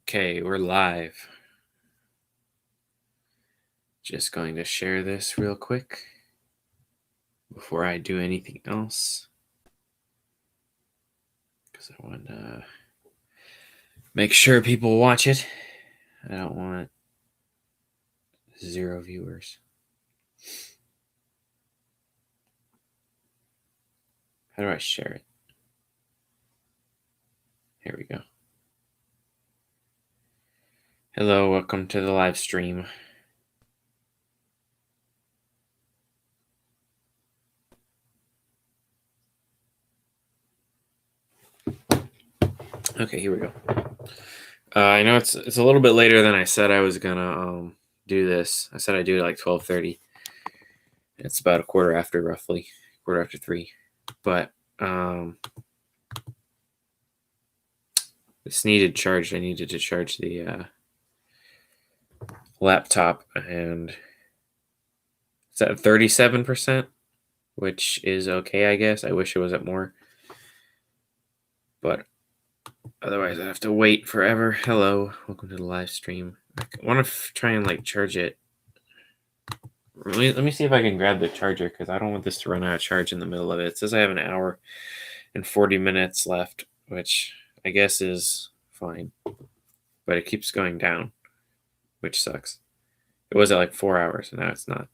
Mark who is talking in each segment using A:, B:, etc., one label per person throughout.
A: Okay, we're live. Just going to share this real quick before I do anything else, because I want to make sure people watch it. I don't want 0 viewers. How do I share it? Here we go. Hello, welcome to the live stream. Okay, here we go. I know it's a little bit later than I said I was gonna do this. I said I'd do it like 12:30. It's about roughly quarter after 3. But this needed charged. I needed to charge the laptop, and it's at 37%, which is okay, I guess. I wish it was at more, but otherwise I have to wait forever. Hello, welcome to the live stream. I want to try and charge it. Let me see if I can grab the charger, because I don't want this to run out of charge in the middle of it. It says I have an hour and 40 minutes left, which I guess is fine, but it keeps going down, which sucks. It was at like 4 hours, and now it's not.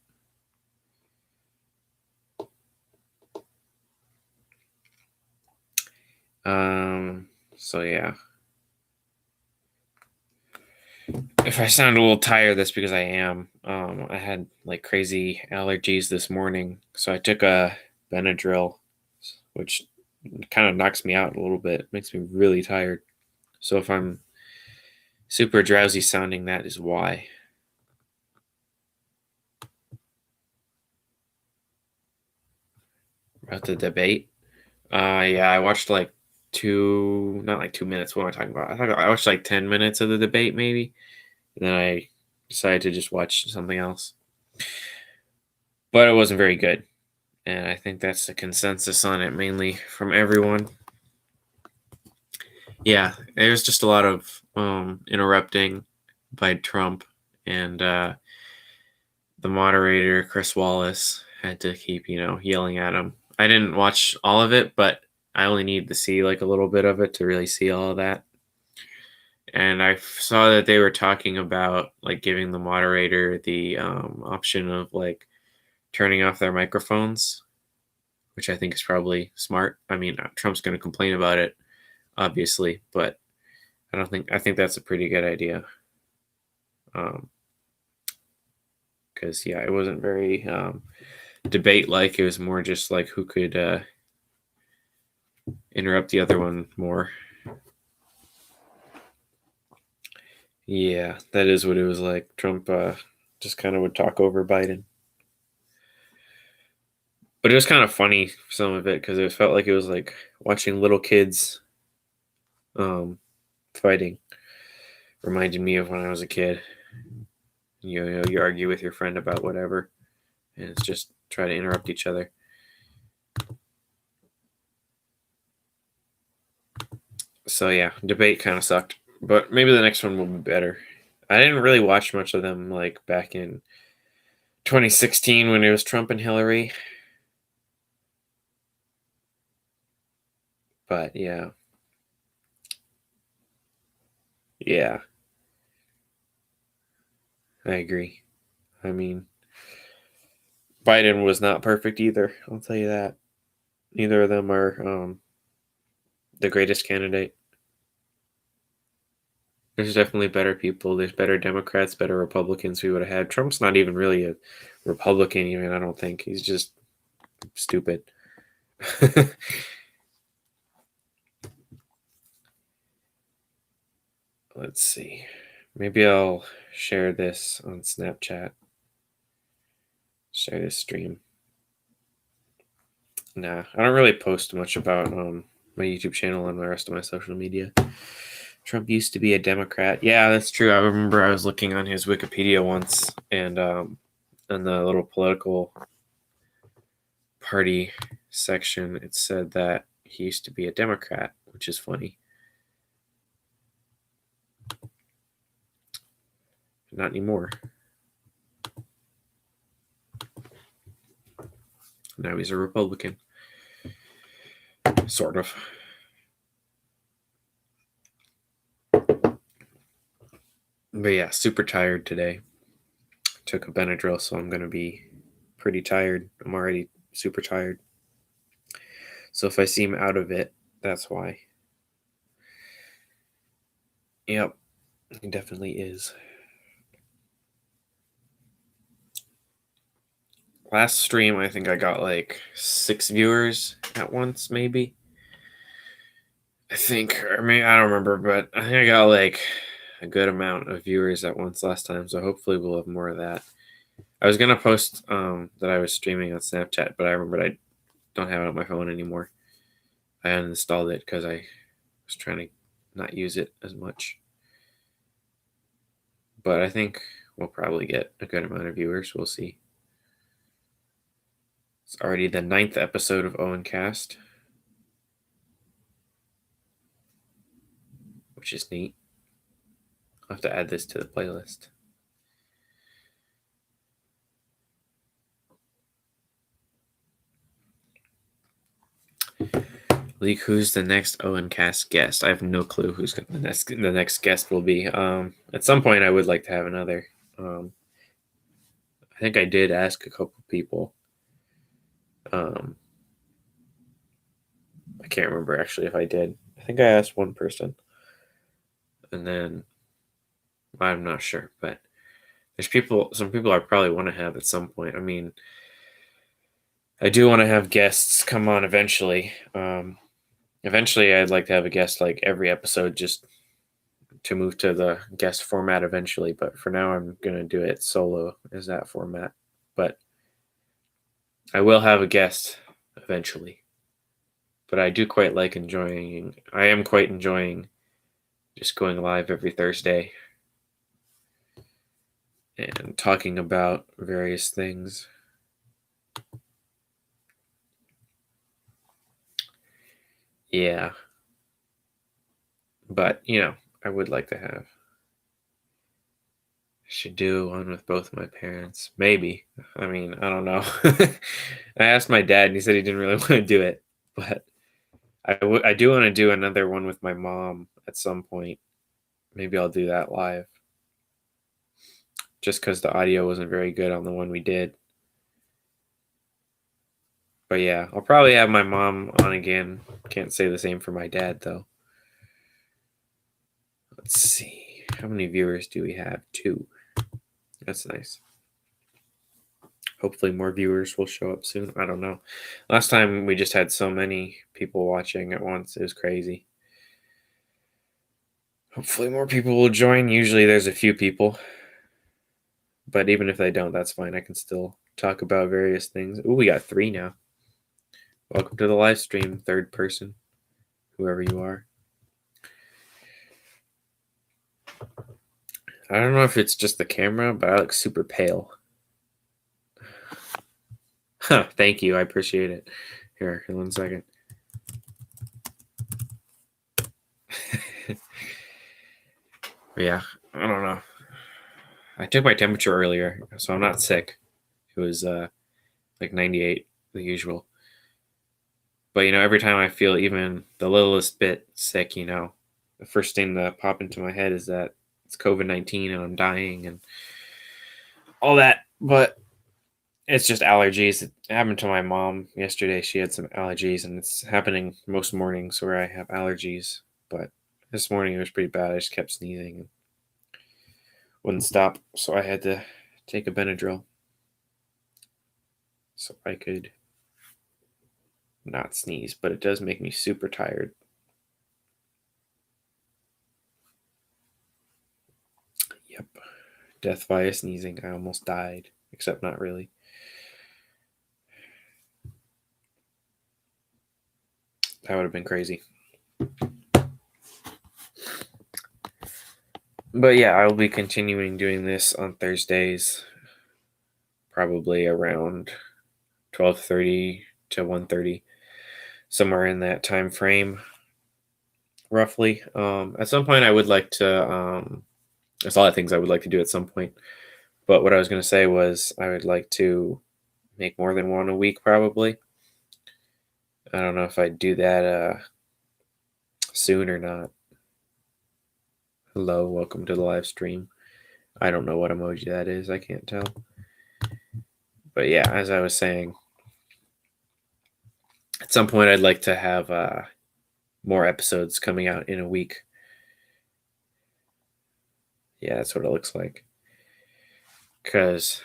A: So yeah. If I sound a little tired, that's because I am. I had like crazy allergies this morning, so I took a Benadryl, which kind of knocks me out a little bit. It makes me really tired. So if I'm super drowsy sounding, that is why. About the debate. Yeah, I watched like not like 2 minutes. What am I talking about? I watched like 10 minutes of the debate, maybe. And then I decided to just watch something else. But it wasn't very good. And I think that's the consensus on it, mainly from everyone. Yeah, there's just a lot of interrupting by Trump, and the moderator, Chris Wallace, had to keep, yelling at him. I didn't watch all of it, but I only need to see like a little bit of it to really see all of that. And I saw that they were talking about like giving the moderator the option of like turning off their microphones, which I think is probably smart. I mean, Trump's going to complain about it, obviously, but I think that's a pretty good idea. Because yeah, it wasn't very debate-like. It was more just like who could interrupt the other one more. Yeah, that is what it was like. Trump just kind of would talk over Biden. But it was kind of funny, some of it, because it felt like it was like watching little kids fighting. Reminded me of when I was a kid. You argue with your friend about whatever, and it's just try to interrupt each other. So yeah, debate kind of sucked, but maybe the next one will be better. I didn't really watch much of them like back in 2016 when it was Trump and Hillary. But yeah. Yeah. I agree. I mean, Biden was not perfect either. I'll tell you that. Neither of them are the greatest candidate. There's definitely better people. There's better Democrats, better Republicans we would have had. Trump's not even really a Republican, even, I don't think. He's just stupid. Let's see. Maybe I'll share this on Snapchat. Share this stream. Nah, I don't really post much about my YouTube channel and the rest of my social media. Trump used to be a Democrat. Yeah, that's true. I remember I was looking on his Wikipedia once, and in the little political party section, it said that he used to be a Democrat, which is funny. Not anymore. Now he's a Republican. Sort of. But yeah, super tired today. Took a Benadryl, so I'm going to be pretty tired. I'm already super tired. So if I seem out of it, that's why. Yep, it definitely is. Last stream, I think I got like 6 viewers at once, maybe. I think, or maybe, I don't remember, but I think I got like a good amount of viewers at once last time, so hopefully we'll have more of that. I was gonna post that I was streaming on Snapchat, but I remembered I don't have it on my phone anymore. I uninstalled it because I was trying to not use it as much. But I think we'll probably get a good amount of viewers. We'll see. It's already the 9th episode of OwenCast, which is neat. I'll have to add this to the playlist. Leak, who's the next OwenCast guest? I have no clue who's the next guest will be. At some point, I would like to have another. I think I did ask a couple people. I can't remember actually if I did. I think I asked one person, and then I'm not sure. But there's some people I probably want to have at some point. I mean, I do want to have guests come on eventually. Eventually, I'd like to have a guest like every episode, just to move to the guest format eventually. But for now, I'm going to do it solo as that format. But I will have a guest eventually. But I do quite like I am quite enjoying just going live every Thursday and talking about various things. Yeah. But, I would like to have. I should do one with both my parents. Maybe. I mean, I don't know. I asked my dad, and he said he didn't really want to do it. But I do want to do another one with my mom at some point. Maybe I'll do that live. Just because the audio wasn't very good on the one we did. But yeah, I'll probably have my mom on again. Can't say the same for my dad, though. Let's see. How many viewers do we have? 2. That's nice. Hopefully more viewers will show up soon. I don't know. Last time we just had so many people watching at once. It was crazy. Hopefully more people will join. Usually there's a few people. But even if they don't, that's fine. I can still talk about various things. Ooh, we got 3 now. Welcome to the live stream, third person, whoever you are. I don't know if it's just the camera, but I look super pale. Thank you. I appreciate it. Here, 1 second. Yeah, I don't know. I took my temperature earlier, so I'm not sick. It was like 98, the usual. But, every time I feel even the littlest bit sick, the first thing that pop into my head is that it's COVID-19 and I'm dying and all that. But it's just allergies. It happened to my mom yesterday. She had some allergies, and it's happening most mornings where I have allergies. But this morning it was pretty bad. I just kept sneezing and wouldn't stop. So I had to take a Benadryl so I could not sneeze. But it does make me super tired. Yep. Death via sneezing. I almost died, except not really. That would have been crazy. But yeah, I will be continuing doing this on Thursdays, probably around 12:30 to 1:30, somewhere in that time frame, roughly. At some point, I would like to There's a lot of things I would like to do at some point. But what I was going to say was I would like to make more than one a week, probably. I don't know if I'd do that soon or not. Hello, welcome to the live stream. I don't know what emoji that is. I can't tell. But yeah, as I was saying, at some point I'd like to have more episodes coming out in a week. Yeah, that's what it looks like. Because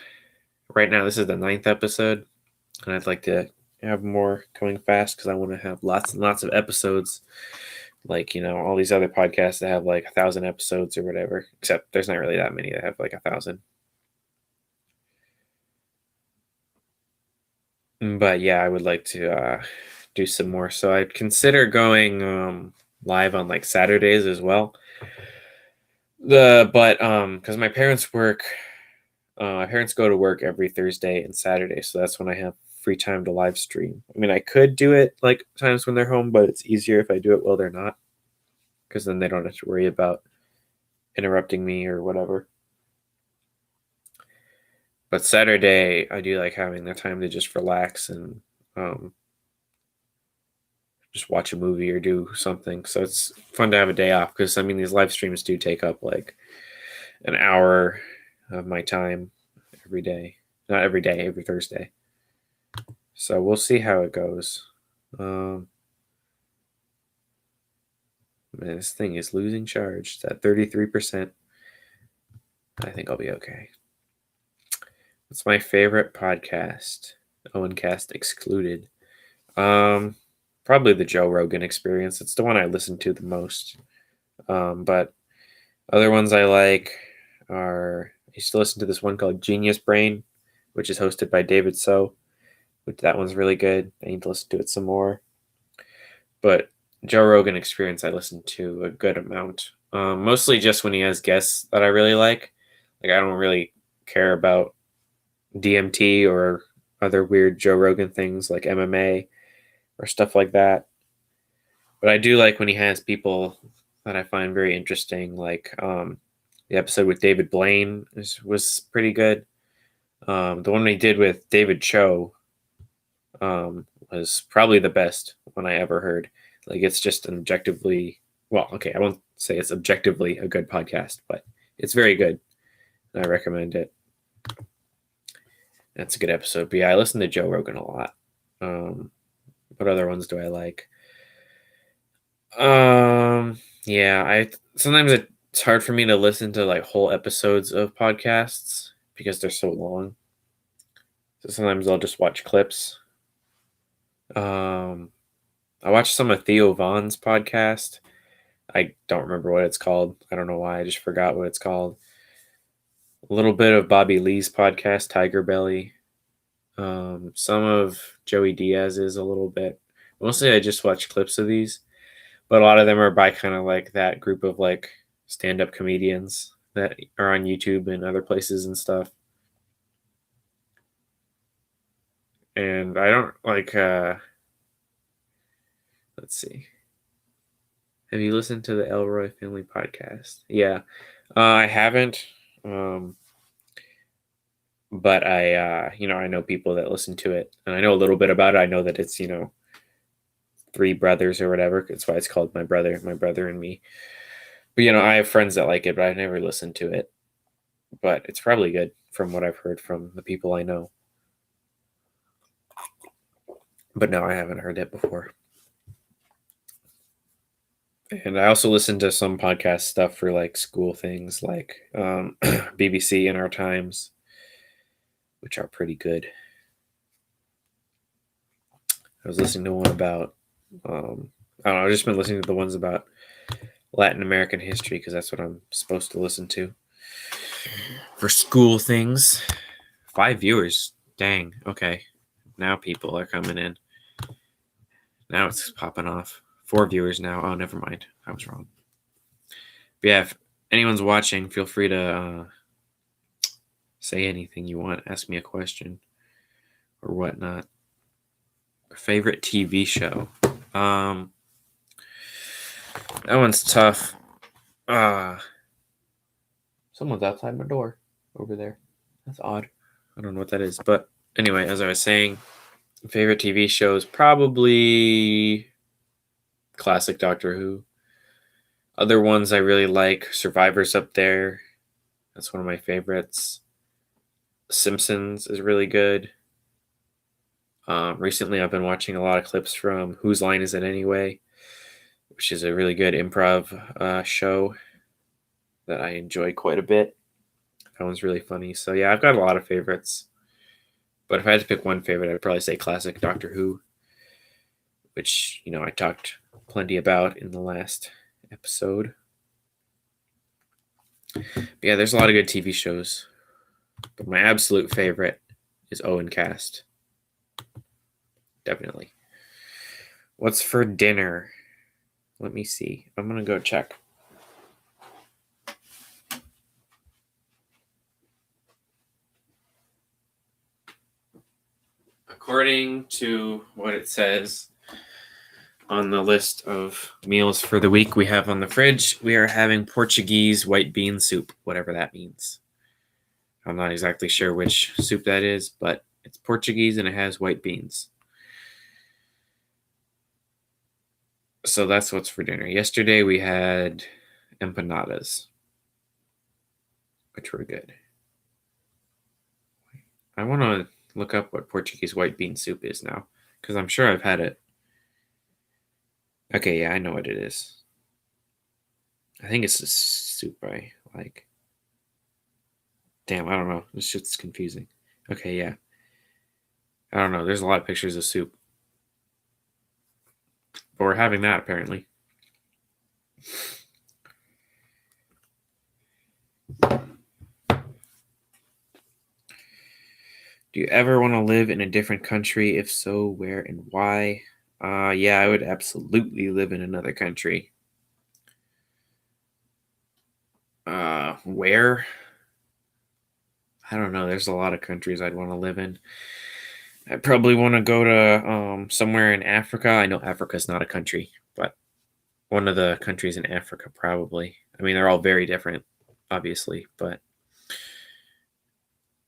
A: right now this is the 9th episode, and I'd like to have more coming fast because I want to have lots and lots of episodes. Like, all these other podcasts that have like 1,000 episodes or whatever, except there's not really that many that have like 1,000. But yeah, I would like to do some more. So I'd consider going live on like Saturdays as well. Because my parents go to work every Thursday and Saturday, so that's when I have free time to live stream. I mean, I could do it like times when they're home, but it's easier if I do it while they're not, because then they don't have to worry about interrupting me or whatever. But Saturday, I do like having the time to just relax and just watch a movie or do something. So it's fun to have a day off, because I mean, these live streams do take up like an hour of my time every day. Not every day, every Thursday. So we'll see how it goes. Man, this thing is losing charge. It's at 33%. I think I'll be okay. What's my favorite podcast? OwenCast excluded. Probably the Joe Rogan Experience. It's the one I listen to the most. But other ones I like are, I used to listen to this one called Genius Brain, which is hosted by David So. That one's really good. I need to listen to it some more. But Joe Rogan Experience I listen to a good amount. Mostly just when he has guests that I really like. Like, I don't really care about DMT or other weird Joe Rogan things like MMA or stuff like that. But I do like when he has people that I find very interesting, like the episode with David Blaine was pretty good. The one he did with David Cho was probably the best one I ever heard. Like, it's just an objectively, well, okay, I won't say it's objectively a good podcast, but it's very good. I recommend it. That's a good episode. But yeah, I listen to Joe Rogan a lot. What other ones do I like? Yeah, sometimes it's hard for me to listen to like whole episodes of podcasts because they're so long. So sometimes I'll just watch clips. I watched some of Theo Vaughn's podcast. I don't remember what it's called. I don't know why. I just forgot what it's called. A little bit of Bobby Lee's podcast, Tiger Belly. Some of Joey Diaz's a little bit. Mostly I just watch clips of these, but a lot of them are by kind of like that group of like stand-up comedians that are on YouTube and other places and stuff. And I don't like let's see. Have you listened to the Elroy Family Podcast? Yeah. I haven't. But I know people that listen to it, and I know a little bit about it. I know that it's, three brothers or whatever. That's why it's called my brother and me. But, I have friends that like it, but I've never listened to it. But it's probably good from what I've heard from the people I know. But no, I haven't heard it before. And I also listen to some podcast stuff for like school things, like BBC in Our Times, which are pretty good. I was listening to one about, I don't know, I've just been listening to the ones about Latin American history because that's what I'm supposed to listen to for school things. 5 viewers. Dang. Okay. Now people are coming in. Now it's popping off. 4 viewers now. Oh, never mind. I was wrong. But yeah, if anyone's watching, feel free to say anything you want. Ask me a question or whatnot. Favorite TV show? That one's tough. Someone's outside my door over there. That's odd. I don't know what that is. But anyway, as I was saying, favorite TV shows, probably classic Doctor Who. Other ones I really like, Survivor's up there. That's one of my favorites. Simpsons is really good. Recently, I've been watching a lot of clips from Whose Line Is It Anyway, which is a really good improv show that I enjoy quite a bit. That one's really funny. So yeah, I've got a lot of favorites. But if I had to pick one favorite, I'd probably say classic Doctor Who, which, I talked plenty about in the last episode. But yeah, there's a lot of good TV shows. But my absolute favorite is OwenCast. Definitely. What's for dinner? Let me see. I'm going to go check. According to what it says on the list of meals for the week we have on the fridge, we are having Portuguese white bean soup, whatever that means. I'm not exactly sure which soup that is, but it's Portuguese and it has white beans. So that's what's for dinner. Yesterday we had empanadas, which were good. I want to look up what Portuguese white bean soup is now, because I'm sure I've had it. Okay, yeah, I know what it is. I think it's a soup I like. Damn, I don't know. This shit's confusing. Okay, yeah. I don't know. There's a lot of pictures of soup. But we're having that, apparently. Do you ever want to live in a different country? If so, where and why? Yeah, I would absolutely live in another country. Where? I don't know. There's a lot of countries I'd want to live in. I probably want to go to somewhere in Africa. I know Africa's not a country, but one of the countries in Africa, probably. I mean, they're all very different, obviously, but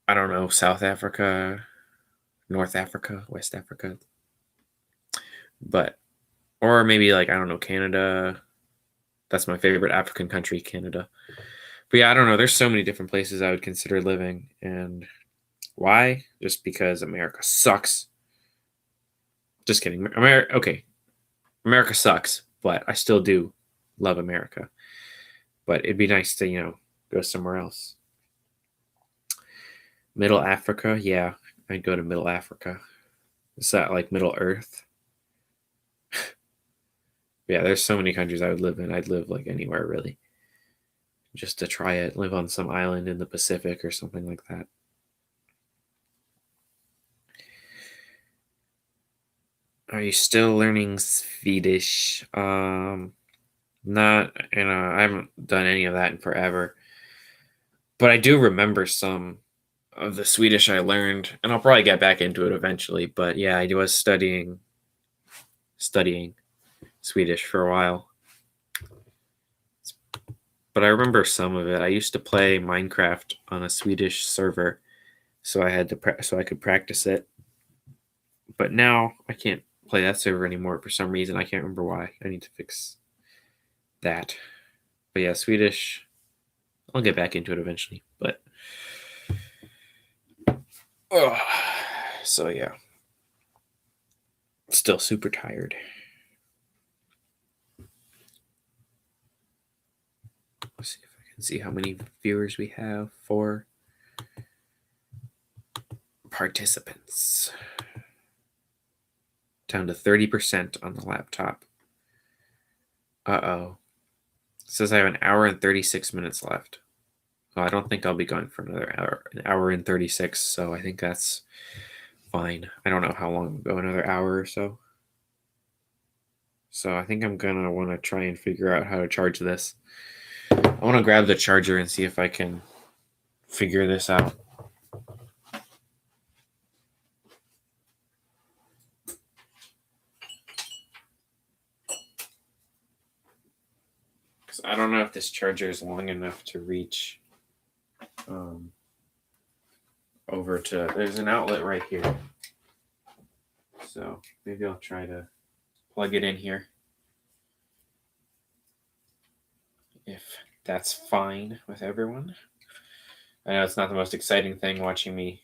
A: I don't know. South Africa, North Africa, West Africa. But, or maybe like, I don't know, Canada. That's my favorite African country, Canada. But yeah, I don't know. There's so many different places I would consider living. And why? Just because America sucks. Just kidding. Okay. America sucks, but I still do love America. But it'd be nice to, go somewhere else. Middle Africa, yeah, I'd go to Middle Africa. Is that like Middle Earth? Yeah, there's so many countries I would live in. I'd live like anywhere really. Just to try it, live on some island in the Pacific or something like that. Are you still learning Swedish? Not, I haven't done any of that in forever. But I do remember some of the Swedish I learned, and I'll probably get back into it eventually. But yeah, I was studying Swedish for a while. But I remember some of it. I used to play Minecraft on a Swedish server, so I had to so I could practice it. But now I can't play that server anymore for some reason. I can't remember why. I need to fix that. But yeah, Swedish. I'll get back into it eventually. But so yeah, still super tired. Let's see if I can see how many viewers we have. 4 participants. Down to 30% on the laptop. Uh-oh. It says I have an hour and 36 minutes left. Well, I don't think I'll be going for another hour. An hour and 36, so I think that's fine. I don't know how long I'll go, another hour or so. So I think I'm going to want to try and figure out how to charge this. I want to grab the charger and see if I can figure this out. Because I don't know if this charger is long enough to reach over to, there's an outlet right here. So maybe I'll try to plug it in here. If that's fine with everyone. I know it's not the most exciting thing watching me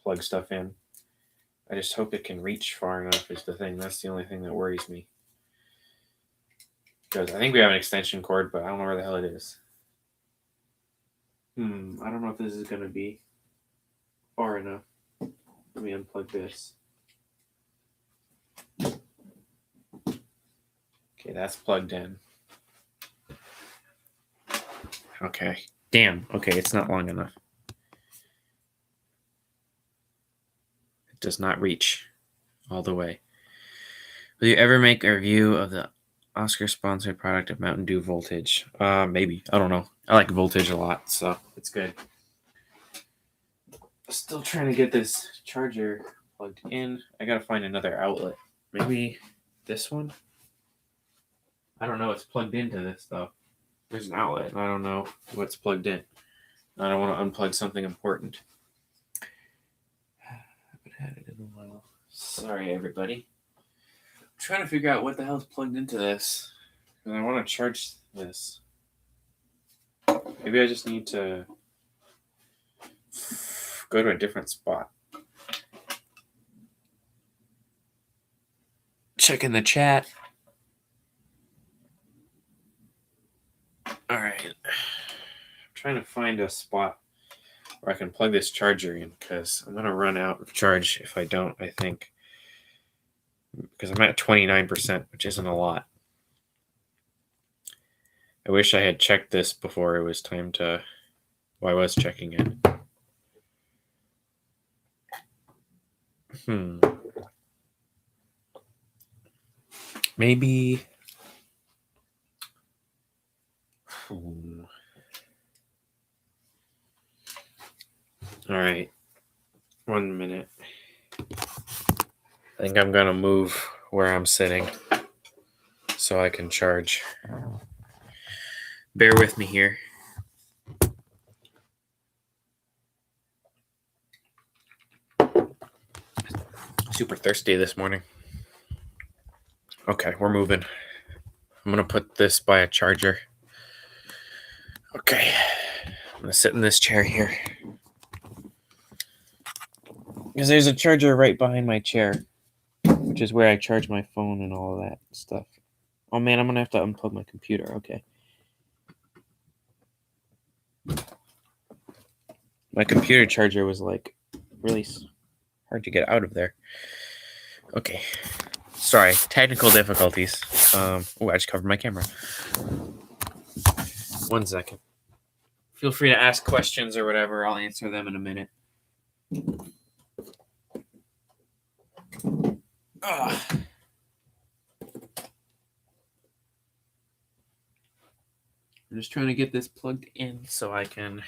A: plug stuff in. I just hope it can reach far enough is the thing. That's the only thing that worries me. Because I think we have an extension cord, but I don't know where the hell it is. I don't know if this is going to be far enough. Let me unplug this. Okay, that's plugged in. Okay. Damn. Okay, it's not long enough. It does not reach all the way. Will you ever make a review of the Oscar-sponsored product of Mountain Dew Voltage? Maybe. I don't know. I like Voltage a lot, so it's good. Still trying to get this charger plugged in. I gotta find another outlet. Maybe this one? I don't know. It's plugged into this, though. There's an outlet, and I don't know what's plugged in. I don't want to unplug something important. I haven't had it in a while. Sorry, everybody. I'm trying to figure out what the hell is plugged into this. Because I want to charge this. Maybe I just need to go to a different spot. Checking the chat. All right. I'm trying to find a spot where I can plug this charger in because I'm going to run out of charge if I don't, I think. Because I'm at 29%, which isn't a lot. I wish I had checked this before it was time to... Well, I was checking it. Maybe... All right. 1 minute. I think I'm going to move where I'm sitting so I can charge. Bear with me here. Super thirsty this morning. Okay, we're moving. I'm going to put this by a charger. Okay. I'm going to sit in this chair here. Because there's a charger right behind my chair, which is where I charge my phone and all of that stuff. Oh man, I'm going to have to unplug my computer. Okay. My computer charger was like really hard to get out of there. Okay. Sorry, technical difficulties. I just covered my camera. 1 second. Feel free to ask questions or whatever. I'll answer them in a minute. I'm just trying to get this plugged in so I can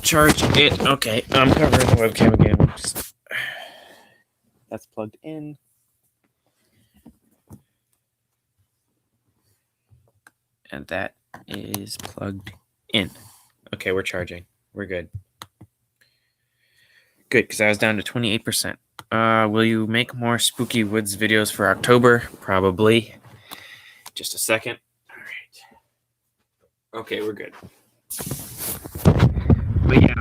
A: charge it. Okay, I'm covering the webcam again. That's plugged in. And that is plugged in. Okay, we're charging. We're good. Good, because I was down to 28%. Will you make more Spooky Woods videos for October? Probably. Just a second. All right. Okay, we're good. But yeah,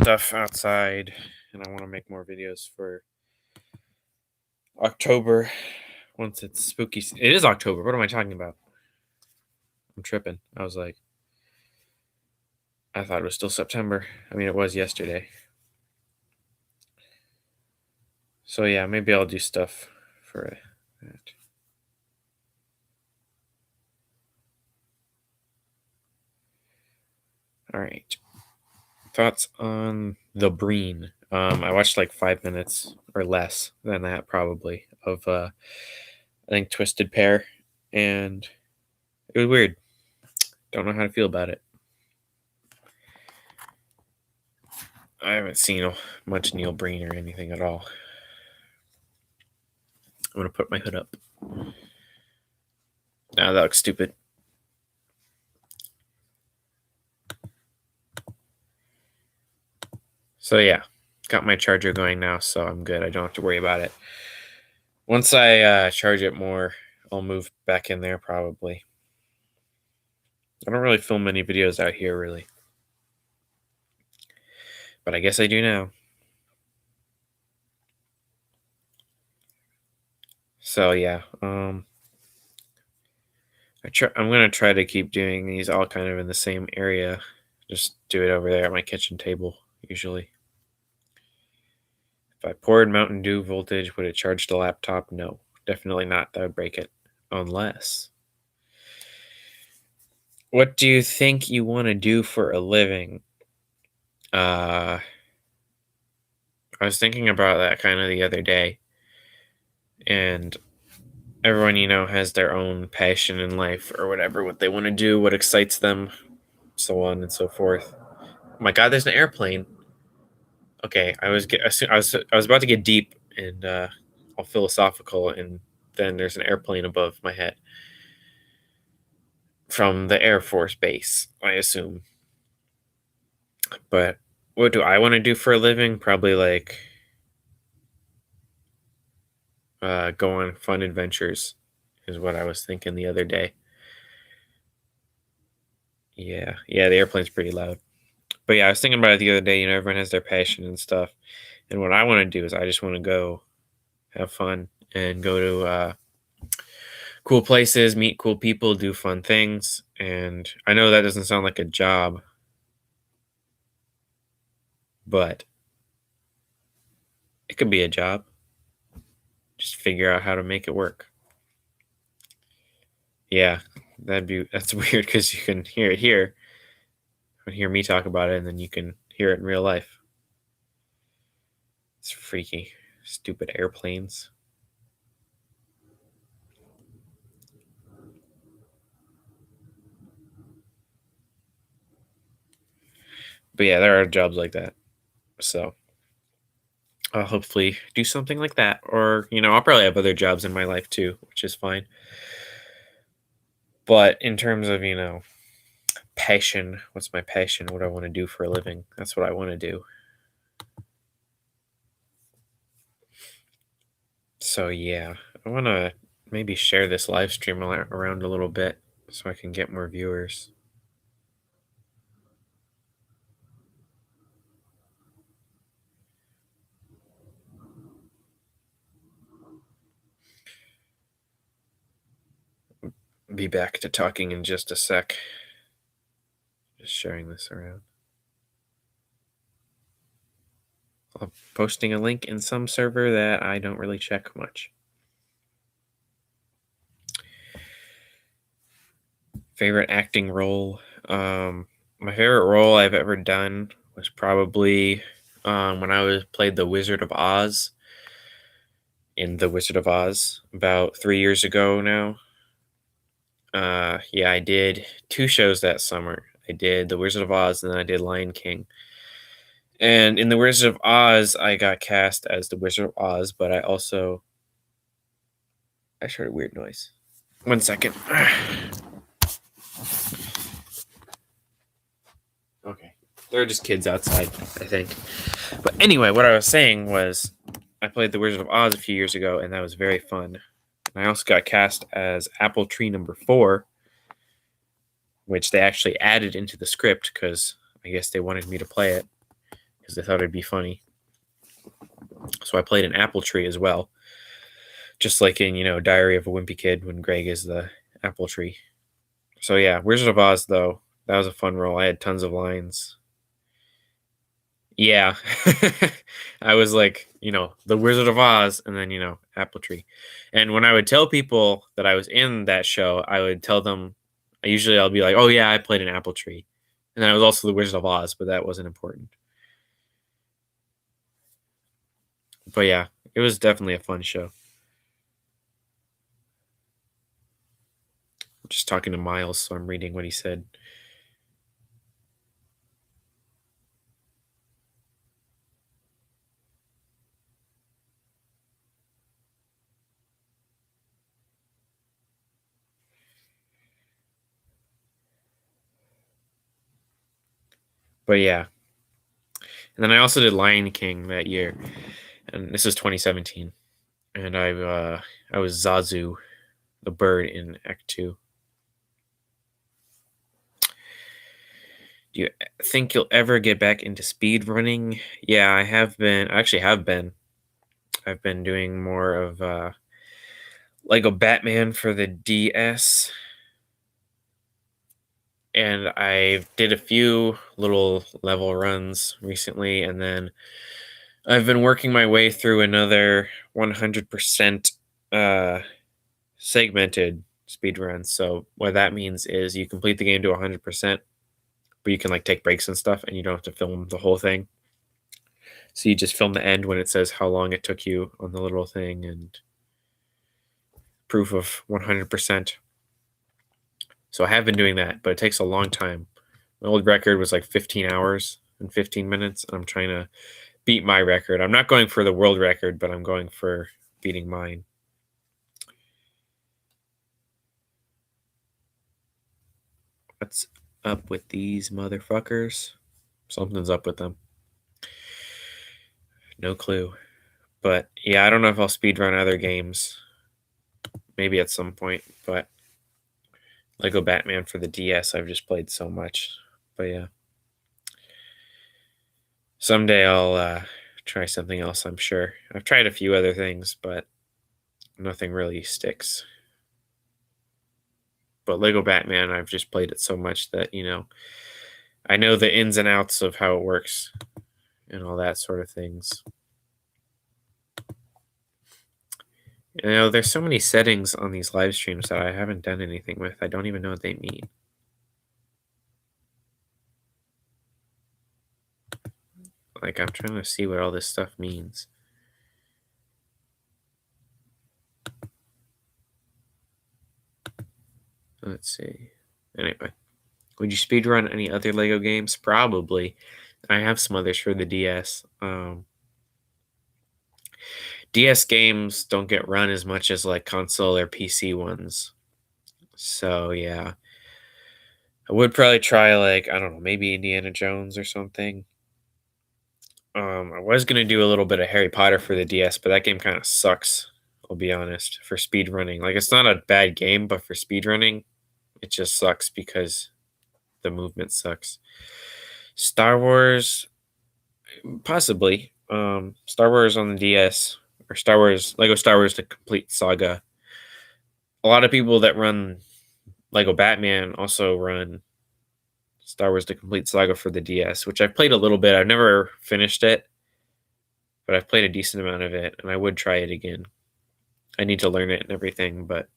A: stuff outside, and I want to make more videos for October once it's spooky. It is October. What am I talking about? I'm tripping. I was like, I thought it was still September. I mean, it was yesterday. So yeah, maybe I'll do stuff for that. All right. Thoughts on The Breen? I watched like 5 minutes or less than that, probably, of I think Twisted Pair, and it was weird. Don't know how to feel about it. I haven't seen much Neil Breen or anything at all. I'm gonna put my hood up. Now that looks stupid. So yeah, got my charger going now, so I'm good. I don't have to worry about it. Once I charge it more, I'll move back in there probably. I don't really film many videos out here, really. But I guess I do now. So yeah, I'm gonna try to keep doing these all kind of in the same area. Just do it over there at my kitchen table, usually. If I poured Mountain Dew voltage, would it charge the laptop? No, definitely not. That would break it. Unless. What do you think you want to do for a living? I was thinking about that kind of the other day, and everyone has their own passion in life or whatever, what they want to do, what excites them, so on and so forth. Oh my God, there's an airplane. Okay, I was about to get deep and all philosophical, and then there's an airplane above my head from the Air Force Base, I assume. But what do I want to do for a living? Probably like go on fun adventures, is what I was thinking the other day. Yeah, the airplane's pretty loud. But yeah, I was thinking about it the other day. Everyone has their passion and stuff, and what I want to do is I just want to go have fun and go to cool places, meet cool people, do fun things. And I know that doesn't sound like a job, but it could be a job. Just figure out how to make it work. Yeah, that's weird because you can hear it here. You can hear me talk about it, and then you can hear it in real life. It's freaky. Stupid airplanes. But yeah, there are jobs like that. So I'll hopefully do something like that. Or, I'll probably have other jobs in my life too, which is fine. But in terms of, passion, what's my passion? What do I want to do for a living? That's what I want to do. So yeah, I want to maybe share this live stream around a little bit so I can get more viewers. Be back to talking in just a sec. Just sharing this around. I'm posting a link in some server that I don't really check much. Favorite acting role? My favorite role I've ever done was probably when I played the Wizard of Oz in The Wizard of Oz about 3 years ago now. Yeah, I did 2 shows that summer. I did The Wizard of Oz and then I did Lion King. And in The Wizard of Oz, I got cast as the Wizard of Oz, but I heard a weird noise. 1 second. Okay. They're just kids outside, I think. But anyway, what I was saying was I played The Wizard of Oz a few years ago, and that was very fun. And I also got cast as Apple Tree number 4, which they actually added into the script because I guess they wanted me to play it because they thought it'd be funny. So I played an apple tree as well. Just like in, Diary of a Wimpy Kid when Greg is the apple tree. So yeah, Wizard of Oz, though, that was a fun role. I had tons of lines. Yeah. I was like, the Wizard of Oz and then, apple tree. And when I would tell people that I was in that show, I would tell them, I'll be like, oh yeah, I played an apple tree. And then I was also the Wizard of Oz, but that wasn't important. But yeah, it was definitely a fun show. I'm just talking to Miles, so I'm reading what he said. But yeah, And then I also did Lion King that year, and this is 2017. And I was Zazu, the bird in Act 2. Do you think you'll ever get back into speed running? Yeah, I have been. I actually have been. I've been doing more of Lego Batman for the DS, and I did a few little level runs recently, and then I've been working my way through another 100% uh, segmented speed run. So what that means is you complete the game to 100%, but you can like take breaks and stuff, and you don't have to film the whole thing. So you just film the end when it says how long it took you on the little thing and proof of 100%. So I have been doing that, but it takes a long time. My old record was like 15 hours and 15 minutes, and I'm trying to beat my record. I'm not going for the world record, but I'm going for beating mine. What's up with these motherfuckers? Something's up with them. No clue. But yeah, I don't know if I'll speedrun other games. Maybe at some point, but Lego Batman for the DS I've just played so much. But yeah. Someday I'll try something else, I'm sure. I've tried a few other things, but nothing really sticks. But Lego Batman, I've just played it so much that, I know the ins and outs of how it works and all that sort of things. There's so many settings on these live streams that I haven't done anything with. I don't even know what they mean. Like, I'm trying to see what all this stuff means. Let's see. Anyway, would you speedrun any other Lego games? Probably. I have some others for the DS. DS games don't get run as much as like console or PC ones. So yeah, I would probably try like, I don't know, maybe Indiana Jones or something. I was gonna do a little bit of Harry Potter for the DS, but that game kind of sucks. I'll be honest. For speed running, like it's not a bad game, but for speed running, it just sucks because the movement sucks. Star Wars, possibly. Star Wars on the DS or Lego Star Wars: The Complete Saga. A lot of people that run Lego Batman also run Star Wars: The Complete Saga for the DS, which I've played a little bit. I've never finished it, but I've played a decent amount of it, and I would try it again. I need to learn it and everything, but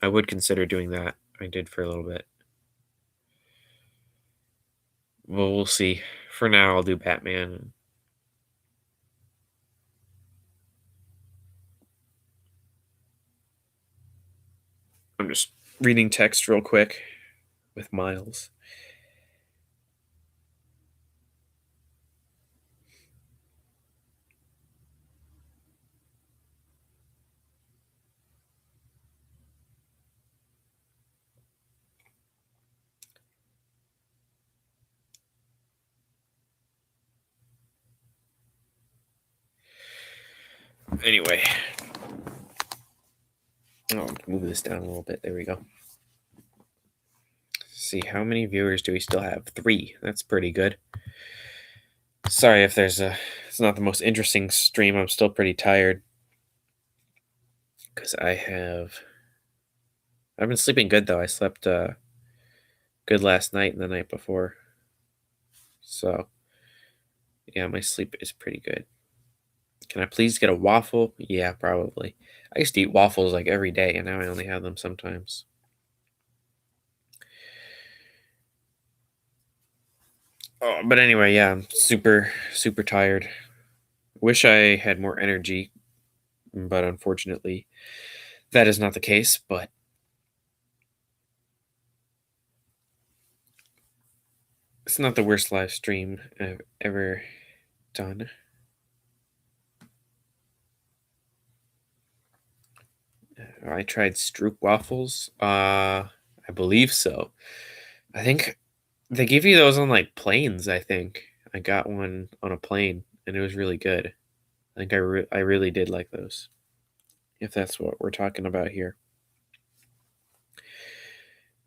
A: I would consider doing that. I did for a little bit. Well, we'll see. For now, I'll do Batman. I'm just reading text real quick with Miles. Anyway, I'll move this down a little bit. There we go. See, how many viewers do we still have? 3. That's pretty good. Sorry if it's not the most interesting stream. I'm still pretty tired because I've been sleeping good though. I slept good last night and the night before. So yeah, my sleep is pretty good. Can I please get a waffle? Yeah, probably. I used to eat waffles like every day, and now I only have them sometimes. Oh, but anyway, yeah, I'm super, super tired. Wish I had more energy, but unfortunately, that is not the case. But it's not the worst live stream I've ever done. I tried Stroop waffles. I believe so. I think they give you those on like planes. I think I got one on a plane, and it was really good. I think I really did like those, if that's what we're talking about here.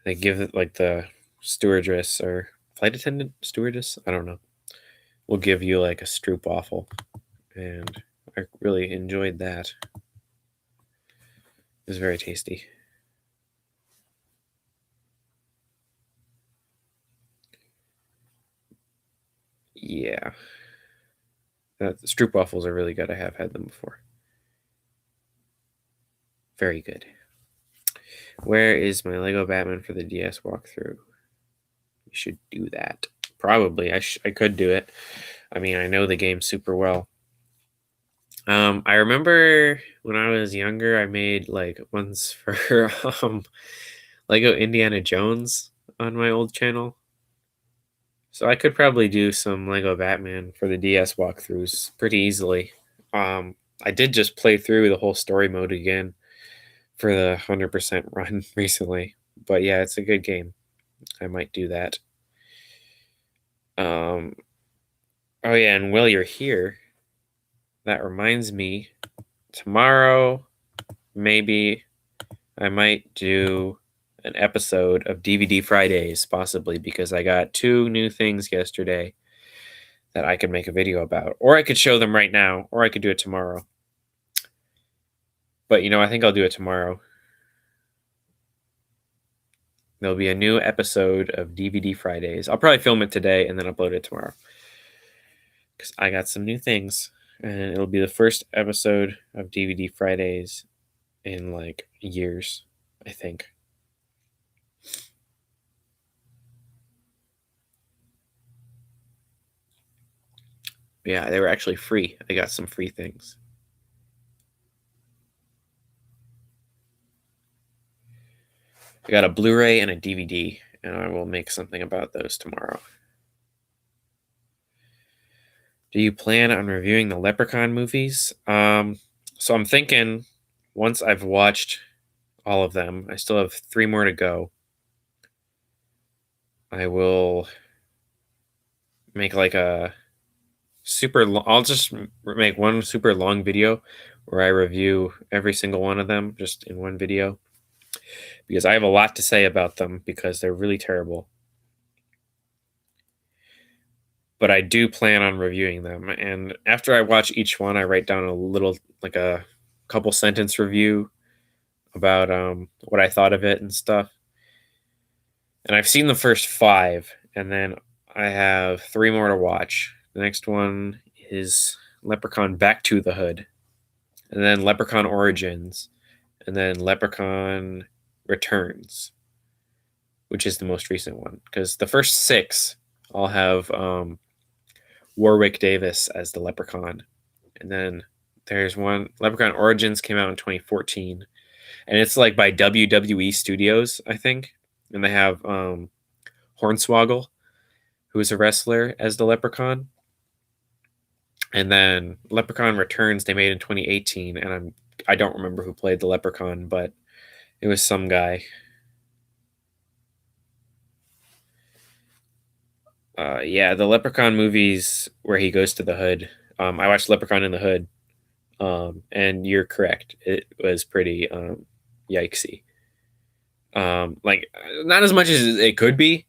A: They give it like the stewardess or flight attendant stewardess, I don't know, will give you like a stroopwafel, and I really enjoyed that. It was very tasty. Yeah, stroopwafels are really good. I have had them before. Very good. Where is my Lego Batman for the DS walkthrough? You should do that. Probably. I could do it. I mean, I know the game super well. I remember when I was younger, I made like ones for Lego Indiana Jones on my old channel. So I could probably do some Lego Batman for the DS walkthroughs pretty easily. I did just play through the whole story mode again for the 100% run recently. But yeah, it's a good game. I might do that. Oh yeah, and while you're here, that reminds me, tomorrow maybe I might do an episode of DVD Fridays, possibly, because I got 2 new things yesterday that I could make a video about. Or I could show them right now, or I could do it tomorrow. But I think I'll do it tomorrow. There'll be a new episode of DVD Fridays. I'll probably film it today and then upload it tomorrow, because I got some new things. And it'll be the first episode of DVD Fridays in like years, I think. Yeah, they were actually free. I got some free things. I got a Blu-ray and a DVD, and I will make something about those tomorrow. Do you plan on reviewing the Leprechaun movies? So I'm thinking, once I've watched all of them, I still have 3 more to go. I will make like a I'll just make one super long video where I review every single one of them just in one video, because I have a lot to say about them because they're really terrible. But I do plan on reviewing them, and after I watch each one, I write down a little, like a couple sentence review about what I thought of it and stuff. And I've seen the first 5, and then I have 3 more to watch. The next one is Leprechaun Back to the Hood, and then Leprechaun Origins, and then Leprechaun Returns, which is the most recent one, because the first 6 all have Warwick Davis as the Leprechaun. And then there's one, Leprechaun Origins came out in 2014, and it's like by WWE Studios, I think. And they have Hornswoggle, who is a wrestler, as the Leprechaun. And then Leprechaun Returns they made in 2018, and I don't remember who played the Leprechaun, but it was some guy. Yeah, the Leprechaun movies where he goes to the hood. I watched Leprechaun in the Hood, and you're correct. It was pretty yikesy. Like, not as much as it could be,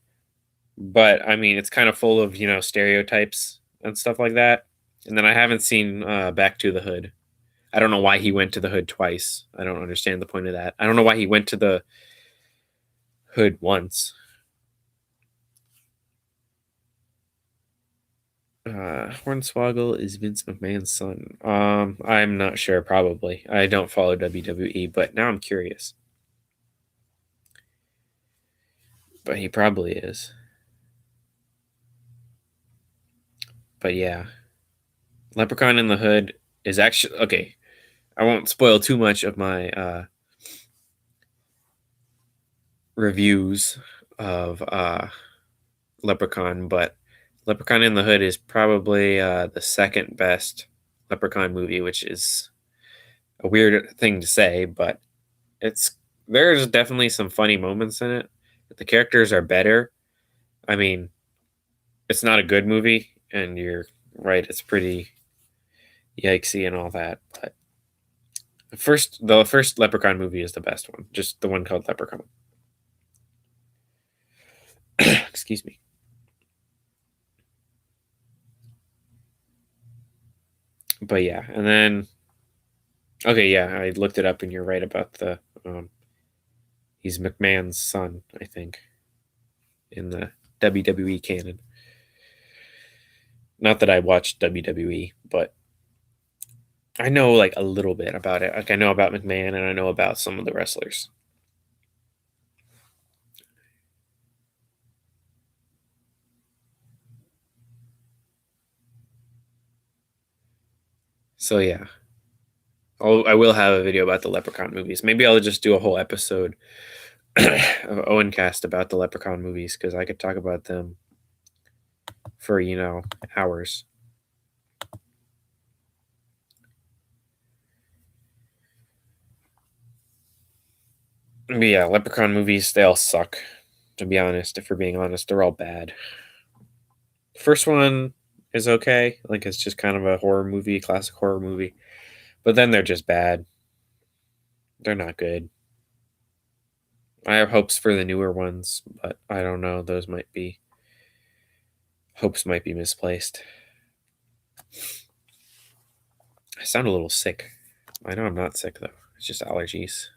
A: but I mean, it's kind of full of stereotypes and stuff like that. And then I haven't seen Back to the Hood. I don't know why he went to the hood twice. I don't understand the point of that. I don't know why he went to the hood once. Hornswoggle is Vince McMahon's son. I'm not sure. Probably. I don't follow WWE, but now I'm curious. But he probably is. But yeah, Leprechaun in the Hood is actually okay. I won't spoil too much of my reviews of Leprechaun, but Leprechaun in the Hood is probably the second best Leprechaun movie, which is a weird thing to say, but there's definitely some funny moments in it. The characters are better. I mean, it's not a good movie. And you're right, it's pretty yikesy and all that. But the first Leprechaun movie is the best one. Just the one called Leprechaun. Excuse me. But yeah, and then okay, yeah, I looked it up, and you're right about the he's McMahon's son, I think, in the WWE canon. Not that I watched WWE, but I know like a little bit about it. Like I know about McMahon, and I know about some of the wrestlers. So yeah, I will have a video about the Leprechaun movies. Maybe I'll just do a whole episode of OwenCast about the Leprechaun movies, because I could talk about them for hours. But yeah, Leprechaun movies, they all suck. To be honest, if we're being honest, they're all bad. The first one is okay, like it's just kind of a horror movie, classic horror movie. But then they're just bad. They're not good. I have hopes for the newer ones, but I don't know. Those might be hopes might be misplaced. I sound a little sick. I know I'm not sick though. It's just allergies.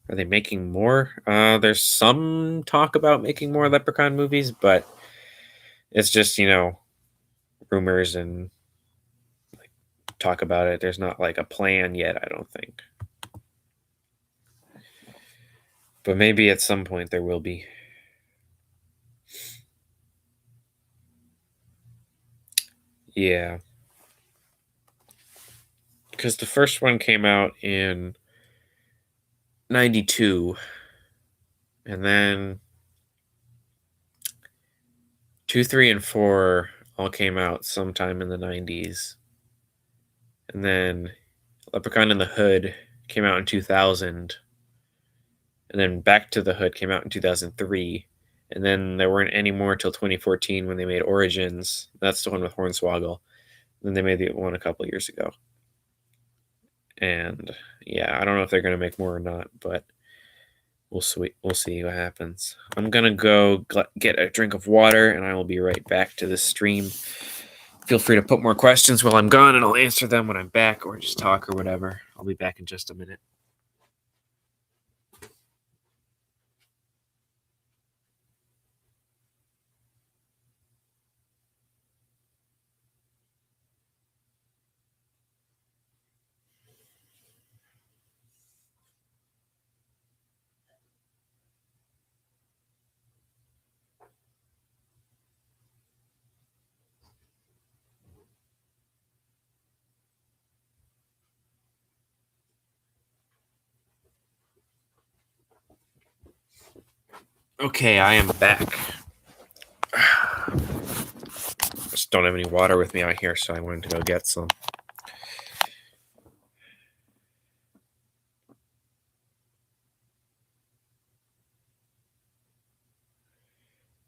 A: Are they making more? There's some talk about making more Leprechaun movies, but it's just rumors and like talk about it. There's not like a plan yet, I don't think. But maybe at some point there will be. Yeah. Because the first one came out in 92, and then 2, 3, and 4 all came out sometime in the 90s. And then Leprechaun in the Hood came out in 2000. And then Back to the Hood came out in 2003. And then there weren't any more till 2014 when they made Origins. That's the one with Hornswoggle. Then they made the one a couple years ago. And yeah, I don't know if they're going to make more or not, but we'll see what happens. I'm going to go get a drink of water, and I will be right back to the stream. Feel free to put more questions while I'm gone, and I'll answer them when I'm back, or just talk or whatever. I'll be back in just a minute. Okay, I am back. Just don't have any water with me out here, so I wanted to go get some.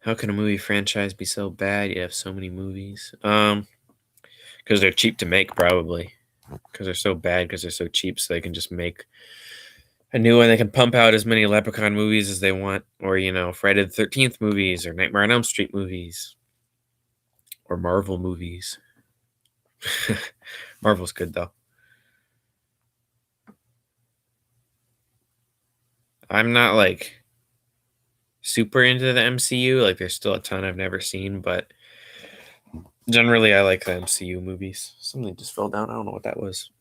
A: How can a movie franchise be so bad? You have so many movies. Because they're cheap to make, probably. Because they're so bad, because they're so cheap, so they can just make a new one. They can pump out as many Leprechaun movies as they want, or Friday the 13th movies, or Nightmare on Elm Street movies, or Marvel movies. Marvel's good though. I'm not like super into the MCU. Like there's still a ton I've never seen, but generally I like the MCU movies. Something just fell down. I don't know what that was.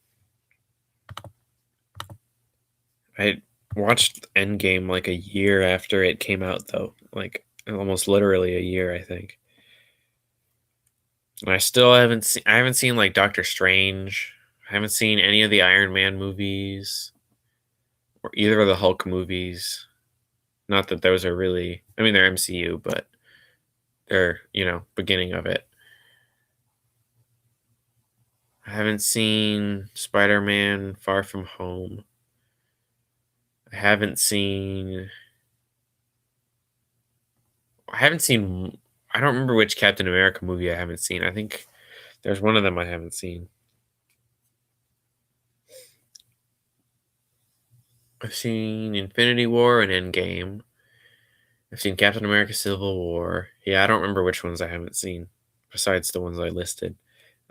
A: I watched Endgame like a year after it came out though. Like almost literally a year, I think. And I still haven't seen like Doctor Strange. I haven't seen any of the Iron Man movies or either of the Hulk movies. Not that those are really, I mean, they're MCU, but they're, beginning of it. I haven't seen Spider-Man Far From Home. I haven't seen I don't remember which Captain America movie I haven't seen. I think there's one of them I haven't seen. I've seen Infinity War and Endgame. I've seen Captain America Civil War. Yeah, I don't remember which ones I haven't seen, besides the ones I listed.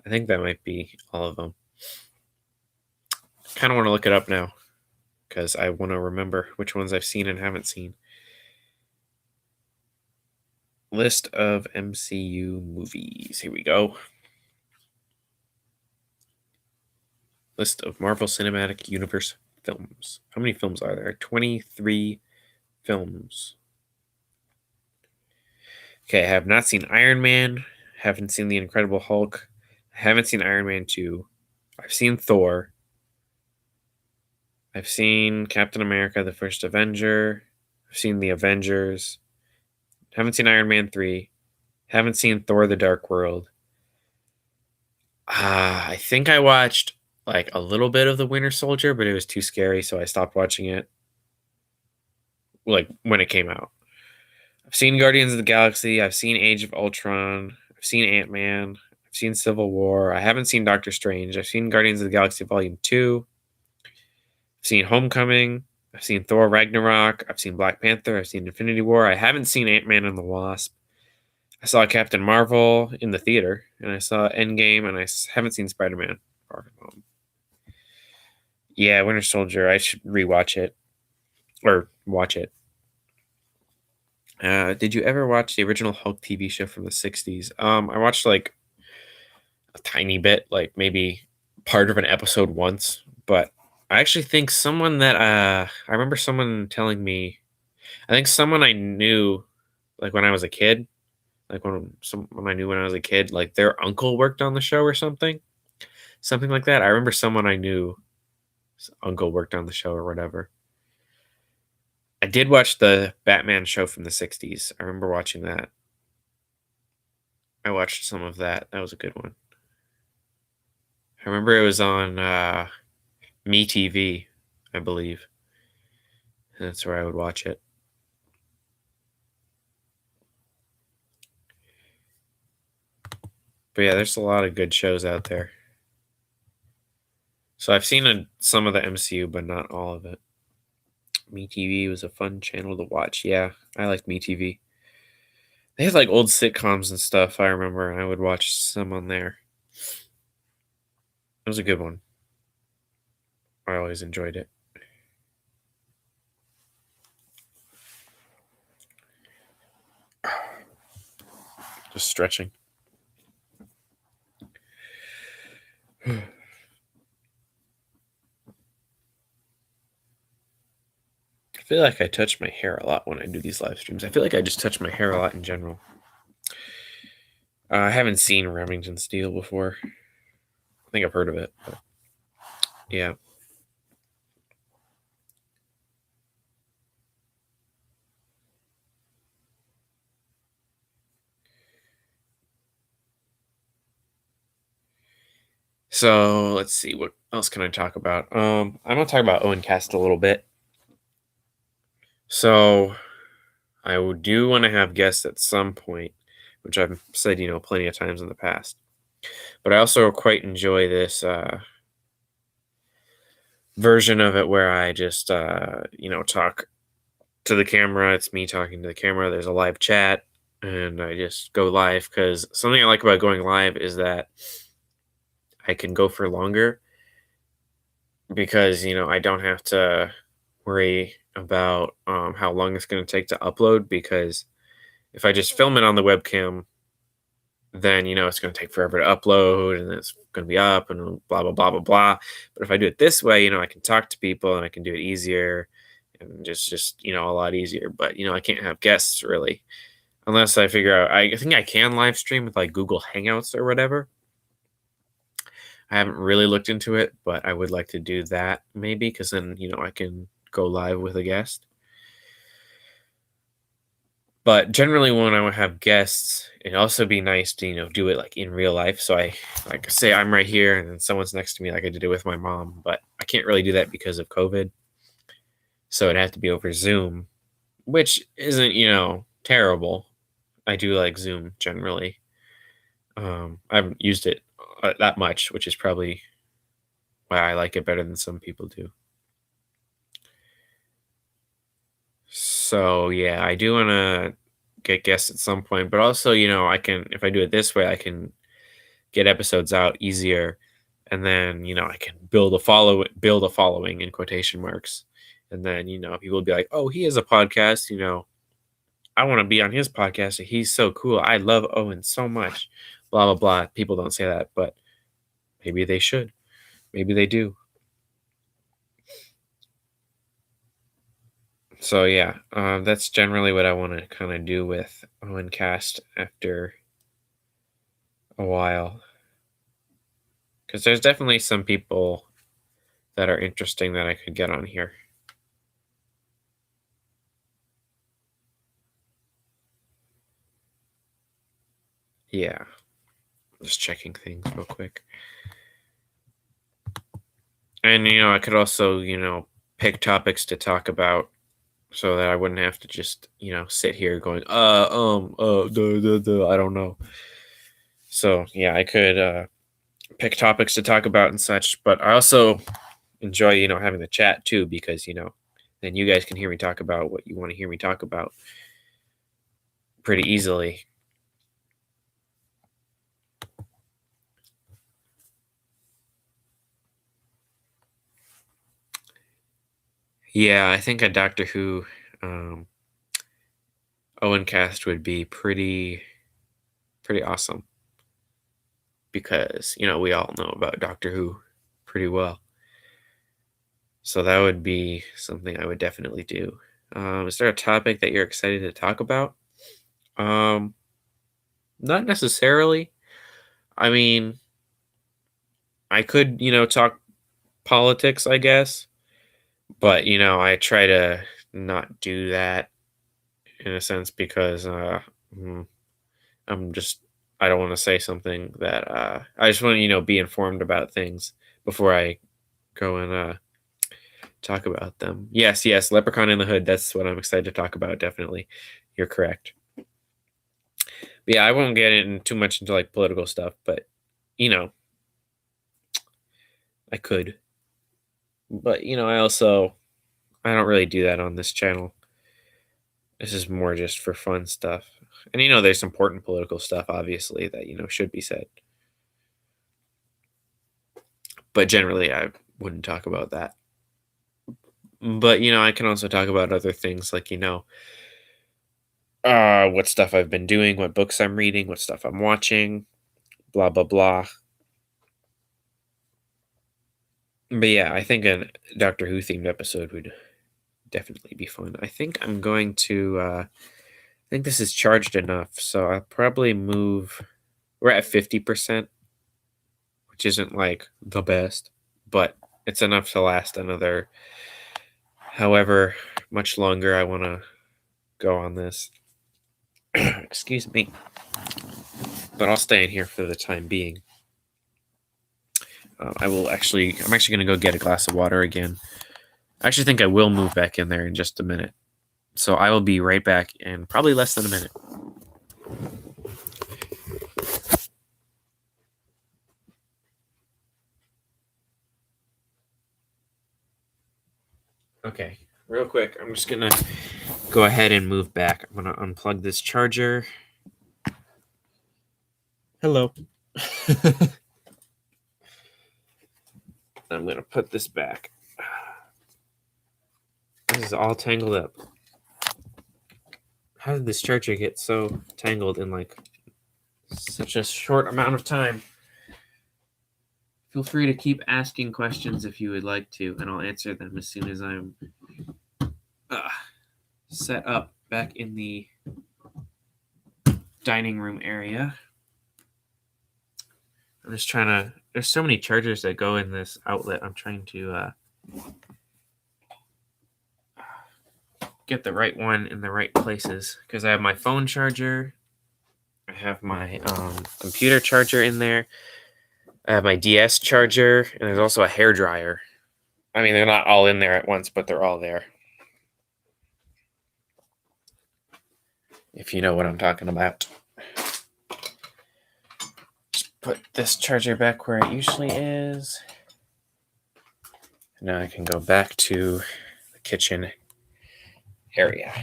A: I think that might be all of them. Kind of want to look it up now, because I want to remember which ones I've seen and haven't seen. List of MCU movies. Here we go. List of Marvel Cinematic Universe films. How many films are there? 23 films. Okay, I have not seen Iron Man. Haven't seen The Incredible Hulk. I haven't seen Iron Man 2. I've seen Thor. I've seen Captain America, the First Avenger. I've seen The Avengers. Haven't seen Iron Man 3. Haven't seen Thor the Dark World. I think I watched like a little bit of The Winter Soldier, but it was too scary, so I stopped watching it. Like when it came out. I've seen Guardians of the Galaxy. I've seen Age of Ultron. I've seen Ant-Man. I've seen Civil War. I haven't seen Doctor Strange. I've seen Guardians of the Galaxy Volume 2. I've seen Homecoming. I've seen Thor Ragnarok. I've seen Black Panther. I've seen Infinity War. I haven't seen Ant-Man and the Wasp. I saw Captain Marvel in the theater, and I saw Endgame, and I haven't seen Spider-Man Far From Home. Yeah, Winter Soldier. I should rewatch it. Or watch it. Did you ever watch the original Hulk TV show from the 60s? I watched like a tiny bit, like maybe part of an episode once, but I actually think someone that I remember someone telling me, I think someone I knew like when I was a kid, like when I knew when I was a kid, like their uncle worked on the show or something like that. I remember someone I knew uncle worked on the show or whatever. I did watch the Batman show from the 60s. I remember watching that. I watched some of that. That was a good one. I remember it was on Me TV, I believe. And that's where I would watch it. But yeah, there's a lot of good shows out there. So I've seen some of the MCU, but not all of it. Me TV was a fun channel to watch. Yeah, I liked Me TV. They had like old sitcoms and stuff, I remember, and I would watch some on there. It was a good one. I always enjoyed it. Just stretching. I feel like I touch my hair a lot when I do these live streams. I feel like I just touch my hair a lot in general. I haven't seen Remington Steele before. I think I've heard of it. But yeah. So let's see, what else can I talk about? I'm gonna talk about OwenCast a little bit. So I do want to have guests at some point, which I've said, plenty of times in the past. But I also quite enjoy this version of it where I just, talk to the camera. It's me talking to the camera. There's a live chat, and I just go live because something I like about going live is that I can go for longer because, I don't have to worry about how long it's going to take to upload, because if I just film it on the webcam, then it's going to take forever to upload, and it's going to be up and blah blah blah blah blah. But if I do it this way, I can talk to people and I can do it easier and just a lot easier. But I can't have guests really unless I figure out. I think I can live stream with like Google Hangouts or whatever. I haven't really looked into it, but I would like to do that maybe, because then I can go live with a guest. But generally, when I would have guests, it'd also be nice to do it like in real life. So I like say I'm right here and then someone's next to me, like I did it with my mom. But I can't really do that because of COVID. So it'd have to be over Zoom, which isn't terrible. I do like Zoom generally. I haven't used it that much, which is probably why I like it better than some people do. So yeah, I do want to get guests at some point, but also, I can, if I do it this way, I can get episodes out easier, and then I can build a following in quotation marks, and then people will be like, oh, he has a podcast, I want to be on his podcast. He's so cool. I love Owen so much. Blah blah blah. People don't say that, but maybe they should. Maybe they do. So yeah, that's generally what I want to kind of do with OwenCast after a while, because there's definitely some people that are interesting that I could get on here. Yeah, just checking things real quick. And I could also pick topics to talk about, so that I wouldn't have to just sit here going I don't know. So yeah, I could pick topics to talk about and such, but I also enjoy having the chat too, because then you guys can hear me talk about what you want to hear me talk about pretty easily. Yeah, I think a Doctor Who OwenCast would be pretty awesome, because we all know about Doctor Who pretty well. So that would be something I would definitely do. Is there a topic that you're excited to talk about? Not necessarily. I mean, I could, talk politics, I guess, but I try to not do that, in a sense, because mm, I'm just I don't want to say something that I just want to be informed about things before I go and talk about them. Yes, Leprechaun in the Hood. That's what I'm excited to talk about. Definitely, you're correct. But yeah, I won't get in too much into like political stuff, but you know, I could. But I don't really do that on this channel. This is more just for fun stuff. And there's important political stuff, obviously, that should be said. But generally, I wouldn't talk about that. But I can also talk about other things, like what stuff I've been doing, what books I'm reading, what stuff I'm watching, blah blah blah. But yeah, I think a Doctor Who themed episode would definitely be fun. I think I'm going to I think this is charged enough, so I'll probably move. We're at 50%, which isn't like the best, but it's enough to last another however much longer I want to go on this. Excuse me. But I'll stay in here for the time being. I'm actually going to go get a glass of water again. I actually think I will move back in there in just a minute. So I will be right back in probably less than a minute. Okay, real quick, I'm just going to go ahead and move back. I'm going to unplug this charger. Hello. I'm going to put this back. This is all tangled up. How did this charger get so tangled in like such a short amount of time? Feel free to keep asking questions if you would like to, and I'll answer them as soon as I'm set up back in the dining room area. I'm just trying to. There's so many chargers that go in this outlet. I'm trying to get the right one in the right places, because I have my phone charger, I have my computer charger in there, I have my DS charger, and there's also a hair dryer. I mean, they're not all in there at once, but they're all there. if you know what I'm talking about. Just put this charger back where it usually is. Now I can go back to the kitchen area.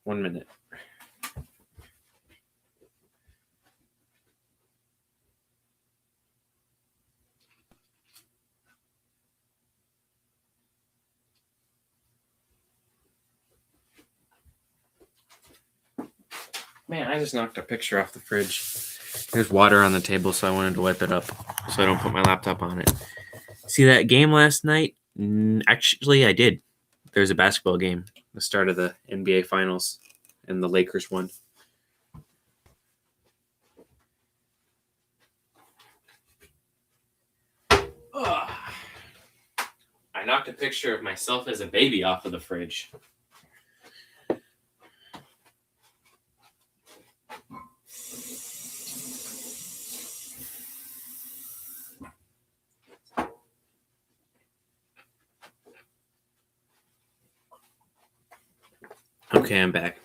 A: One minute. Man, I just knocked a picture off the fridge. There's water on the table, so I wanted to wipe it up so I don't put my laptop on it. See that game last night? Actually, I did. There's a basketball game, the start of the NBA Finals, and the Lakers won. Ugh. I knocked a picture of myself as a baby off of the fridge. Okay, I'm back.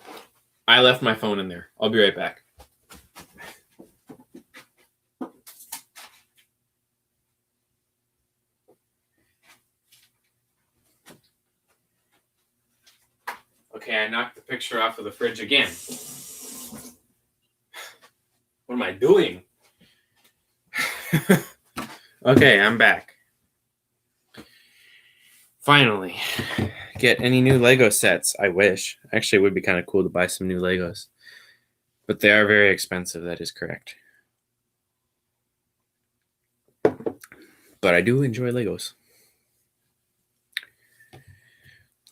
A: I left my phone in there. I'll be right back. Okay, I knocked the picture off of the fridge again. What am I doing? Okay, I'm back. Finally. Get any new Lego sets. I wish. Actually, it would be kind of cool to buy some new Legos. But they are very expensive, that is correct. But I do enjoy Legos.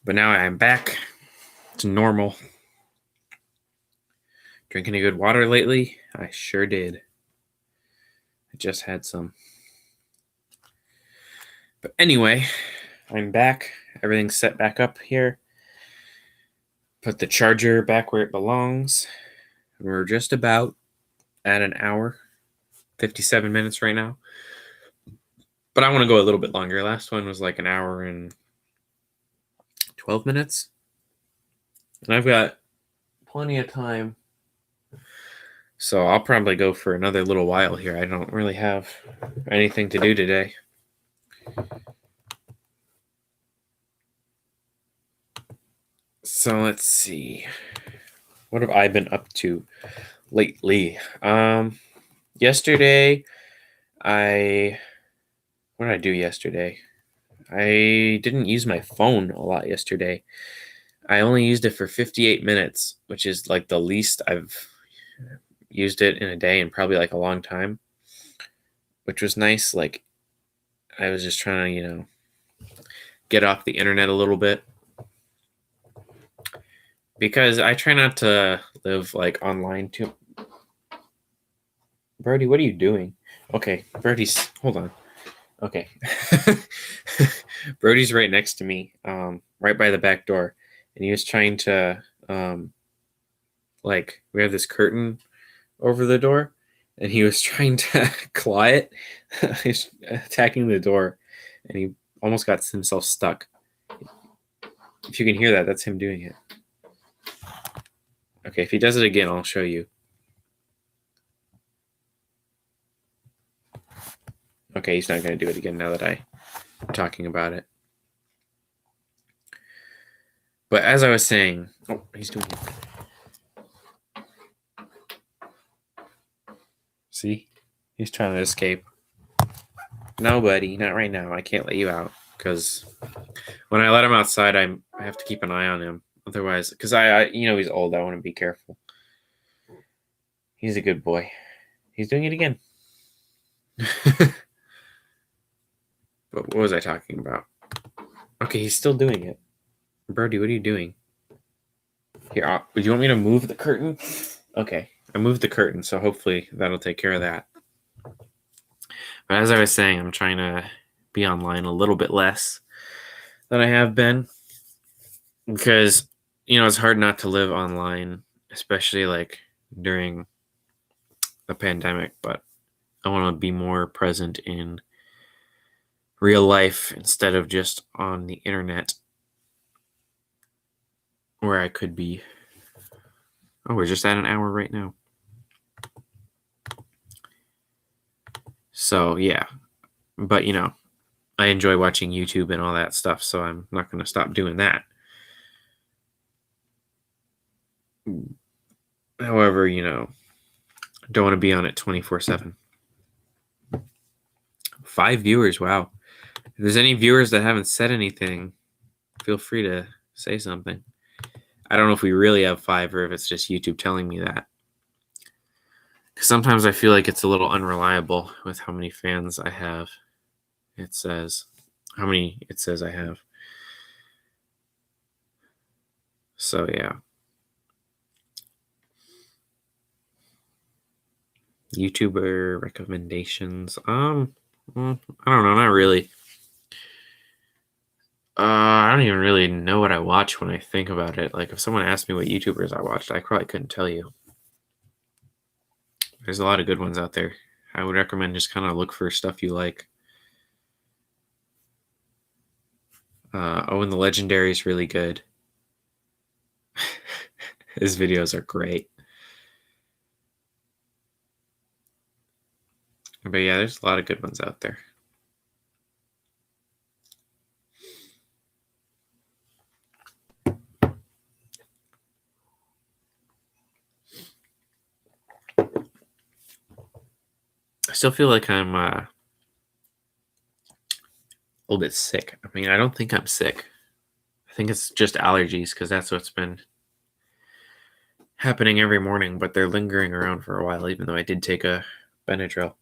A: But now I'm back to normal. Drinking a good water lately? I sure did. I just had some. But anyway, I'm back. Everything's set back up here. Put the charger back where it belongs. We're just about at an hour, 57 minutes right now. But I want to go a little bit longer. Last one was like an hour and 12 minutes. And I've got plenty of time. So I'll probably go for another little while here. I don't really have anything to do today. So let's see. What have I been up to lately? Yesterday, what did I do yesterday? I didn't use my phone a lot yesterday. I only used it for 58 minutes, which is like the least I've used it in a day in probably like a long time, which was nice. Like I was just trying to, get off the internet a little bit. Because I try not to live like online too. Brody, what are you doing? Okay, Brody's, hold on. Okay. Brody's right next to me, right by the back door. And he was trying to, we have this curtain over the door. And he was trying to claw it. He's attacking the door. And he almost got himself stuck. If you can hear that, that's him doing it. Okay, if he does it again, I'll show you. Okay, he's not going to do it again now that I'm talking about it. But as I was saying, he's doing it. See? He's trying to escape. No, buddy, not right now. I can't let you out because when I let him outside, I have to keep an eye on him. Otherwise, because he's old. I want to be careful. He's a good boy. He's doing it again. But what was I talking about? Okay, he's still doing it. Brody, what are you doing? Here, do you want me to move the curtain? Okay, I moved the curtain, so hopefully that'll take care of that. But as I was saying, I'm trying to be online a little bit less than I have been. Because, it's hard not to live online, especially like during the pandemic. But I want to be more present in real life instead of just on the internet. where I could be. Oh, we're just at an hour right now. So, yeah. But, I enjoy watching YouTube and all that stuff, so I'm not going to stop doing that. However, don't want to be on it 24/7. 5 viewers, wow. If there's any viewers that haven't said anything, feel free to say something. I don't know if we really have 5 or if it's just YouTube telling me that. Because sometimes I feel like it's a little unreliable with how many fans I have. It says how many it says I have. So, yeah. YouTuber recommendations. I don't know, not really. I don't even really know what I watch when I think about it. Like, if someone asked me what YouTubers I watched, I probably couldn't tell you. There's a lot of good ones out there. I would recommend just kind of look for stuff you like. Owen the Legendary is really good. His videos are great. But yeah, there's a lot of good ones out there. I still feel like I'm a little bit sick. I mean, I don't think I'm sick. I think it's just allergies because that's what's been happening every morning, but they're lingering around for a while, even though I did take a Benadryl.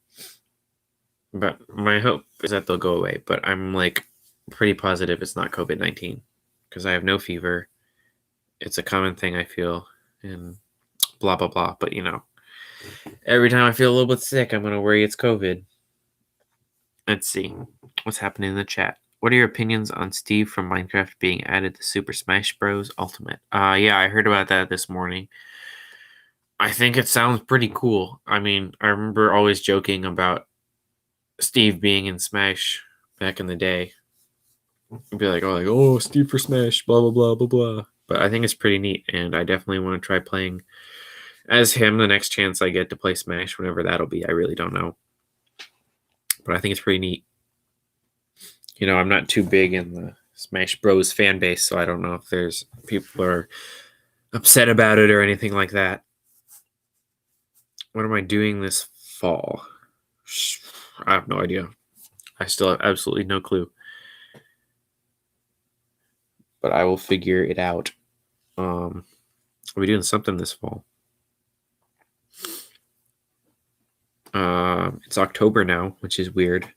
A: But my hope is that they'll go away. But I'm like pretty positive it's not COVID-19 because I have no fever. It's a common thing I feel, and blah, blah, blah. But every time I feel a little bit sick, I'm going to worry it's COVID. Let's see what's happening in the chat. What are your opinions on Steve from Minecraft being added to Super Smash Bros. Ultimate? Yeah, I heard about that this morning. I think it sounds pretty cool. I mean, I remember always joking about Steve being in Smash back in the day. I'd be like, oh, Steve for Smash, blah, blah, blah, blah, blah. But I think it's pretty neat, and I definitely want to try playing as him the next chance I get to play Smash, whenever that'll be. I really don't know. But I think it's pretty neat. I'm not too big in the Smash Bros. Fan base, so I don't know if there's people are upset about it or anything like that. What am I doing this fall? I have no idea. I still have absolutely no clue. But I will figure it out. I'll be doing something this fall. It's October now, which is weird.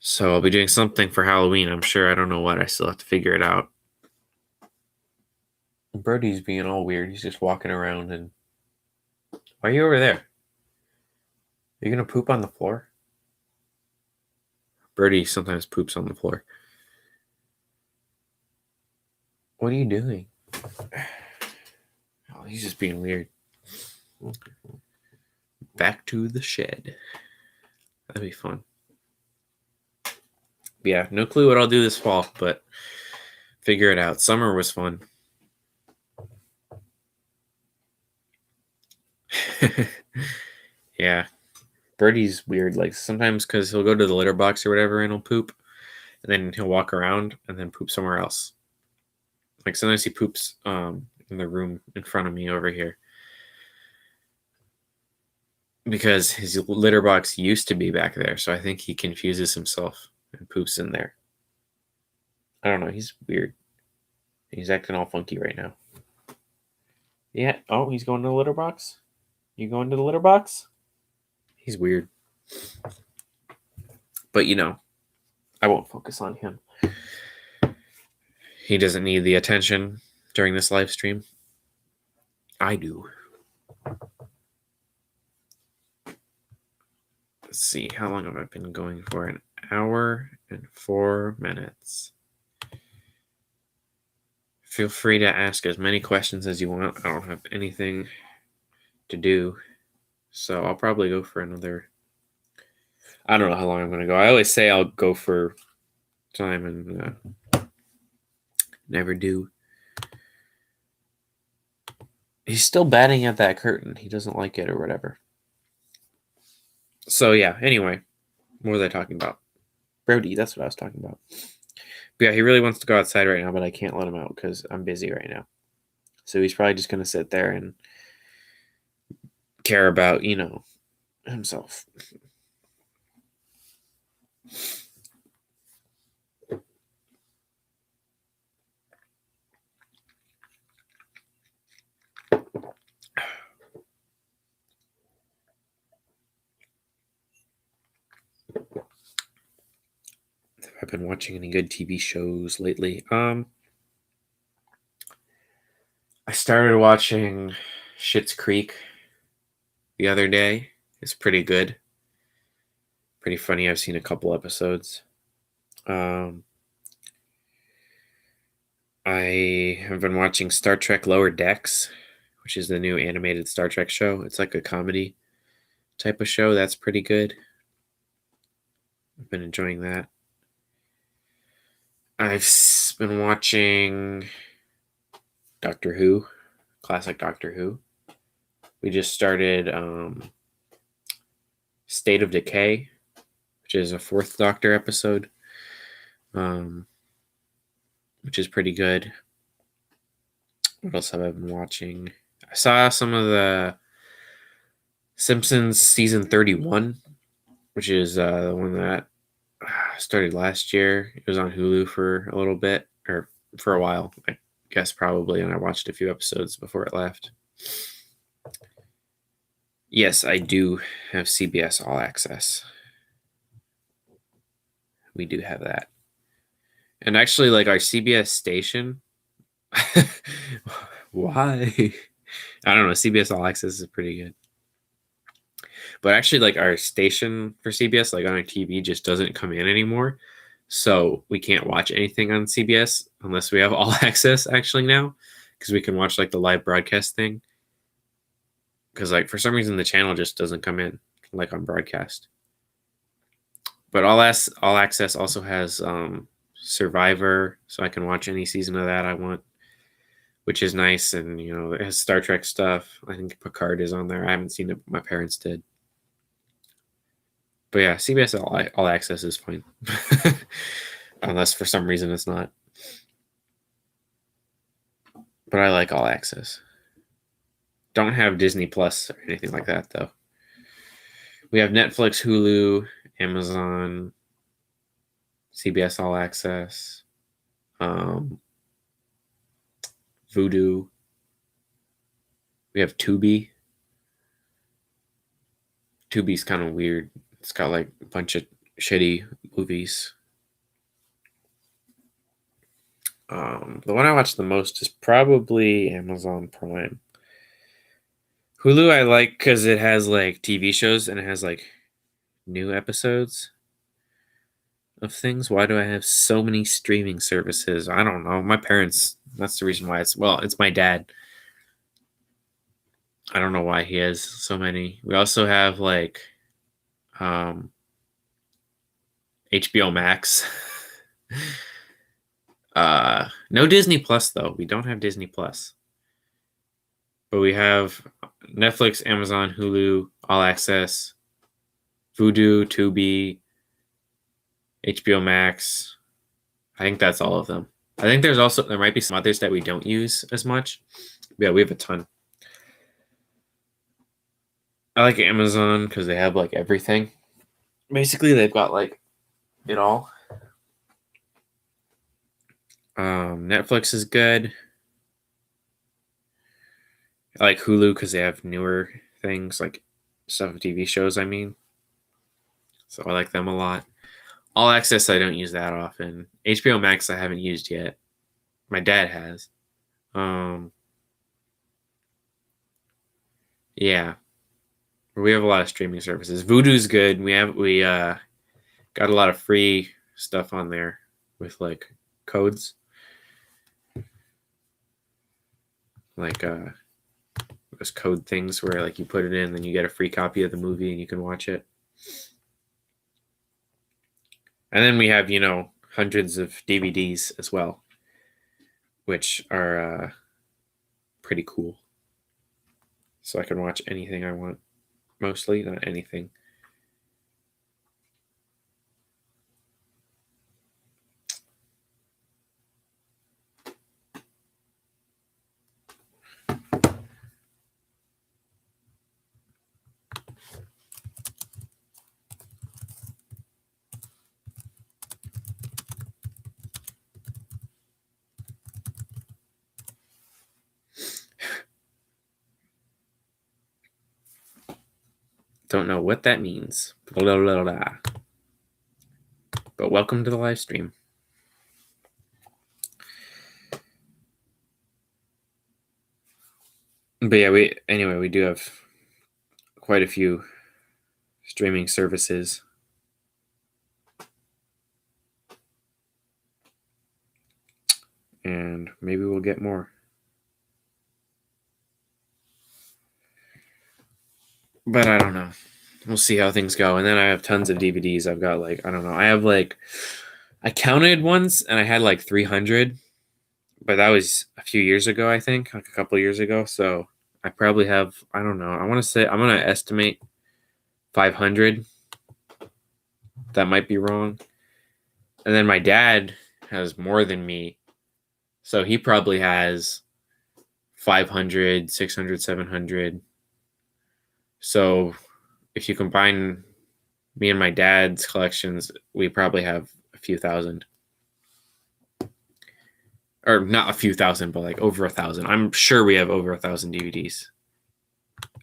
A: So I'll be doing something for Halloween, I'm sure. I don't know what. I still have to figure it out. Birdie's being all weird. He's just walking around and... Why are you over there? Are you going to poop on the floor? Birdie sometimes poops on the floor. What are you doing? Oh, he's just being weird. Back to the shed. That'd be fun. Yeah, no clue what I'll do this fall, but figure it out. Summer was fun. Yeah. Birdie's weird. Like, sometimes because he'll go to the litter box or whatever and he'll poop, and then he'll walk around and then poop somewhere else. Like, sometimes he poops in the room in front of me over here, because his litter box used to be back there, so I think he confuses himself and poops in there. I don't know. He's weird. He's acting all funky right now. Yeah. Oh, he's going to the litter box? You going to the litter box? He's weird. But, I won't focus on him. He doesn't need the attention during this live stream. I do. Let's see. How long have I been going for? An hour and 4 minutes. Feel free to ask as many questions as you want. I don't have anything to do, so I'll probably go for another... I don't know how long I'm going to go. I always say I'll go for time and never do. He's still batting at that curtain. He doesn't like it or whatever. So yeah, anyway, what was I talking about? Brody, that's what I was talking about. But yeah, he really wants to go outside right now, but I can't let him out because I'm busy right now. So he's probably just going to sit there and care about, himself. I've been watching any good TV shows lately. I started watching Schitt's Creek the other day. It's pretty good. Pretty funny. I've seen a couple episodes. I have been watching Star Trek Lower Decks, which is the new animated Star Trek show. It's like a comedy type of show. That's pretty good. I've been enjoying that. I've been watching Doctor Who, classic Doctor Who. We just started State of Decay, which is a fourth Doctor episode, which is pretty good. What else have I been watching? I saw some of the Simpsons season 31, which is the one that started last year. It was on Hulu for a little bit, or for a while, I guess probably, and I watched a few episodes before it left. Yes, I do have CBS All Access. We do have that. And actually, like our CBS station, why? I don't know. CBS All Access is pretty good. But actually, like our station for CBS, like on our TV, just doesn't come in anymore. So we can't watch anything on CBS unless we have All Access actually now, because we can watch like the live broadcast thing. Because like for some reason the channel just doesn't come in like on broadcast. But All Access also has Survivor, so I can watch any season of that I want, which is nice. And it has Star Trek stuff. I think Picard is on there. I haven't seen it, but my parents did. But yeah, CBS All Access is fine, unless for some reason it's not. But I like All Access. Don't have Disney Plus or anything like that though. We have Netflix, Hulu, Amazon, CBS All Access, Vudu. We have Tubi. Tubi's kind of weird. It's got like a bunch of shitty movies. The one I watch the most is probably Amazon Prime. Hulu I like because it has like TV shows and it has like new episodes of things. Why do I have so many streaming services? I don't know. My parents, that's the reason why it's my dad. I don't know why he has so many. We also have like HBO Max. No Disney Plus though. We don't have Disney Plus. But we have Netflix, Amazon, Hulu, All Access, Vudu, Tubi, HBO Max. I think that's all of them. I think there might be some others that we don't use as much. Yeah, we have a ton. I like Amazon because they have like everything. Basically, they've got like it all. Netflix is good. I like Hulu because they have newer things, like stuff of TV shows, I mean. So I like them a lot. All Access, I don't use that often. HBO Max, I haven't used yet. My dad has. Yeah. We have a lot of streaming services. Vudu's good. We got a lot of free stuff on there with like codes. Like those code things where like you put it in, then you get a free copy of the movie and you can watch it. And then we have, hundreds of DVDs as well, which are pretty cool. so I can watch anything I want. Mostly, not anything. Don't know what that means. Blah, blah, blah. But welcome to the live stream. But yeah, we do have quite a few streaming services. And maybe we'll get more. But I don't know. We'll see how things go. And then I have tons of DVDs. I've got I don't know. I have I counted once and I had 300. But that was a few years ago, I think, a couple of years ago. So I probably have, I don't know. I'm going to estimate 500. That might be wrong. And then my dad has more than me. So he probably has 500, 600, 700. So if you combine me and my dad's collections, we probably have a few thousand. Or not a few thousand, but over 1,000. I'm sure we have over 1,000 DVDs.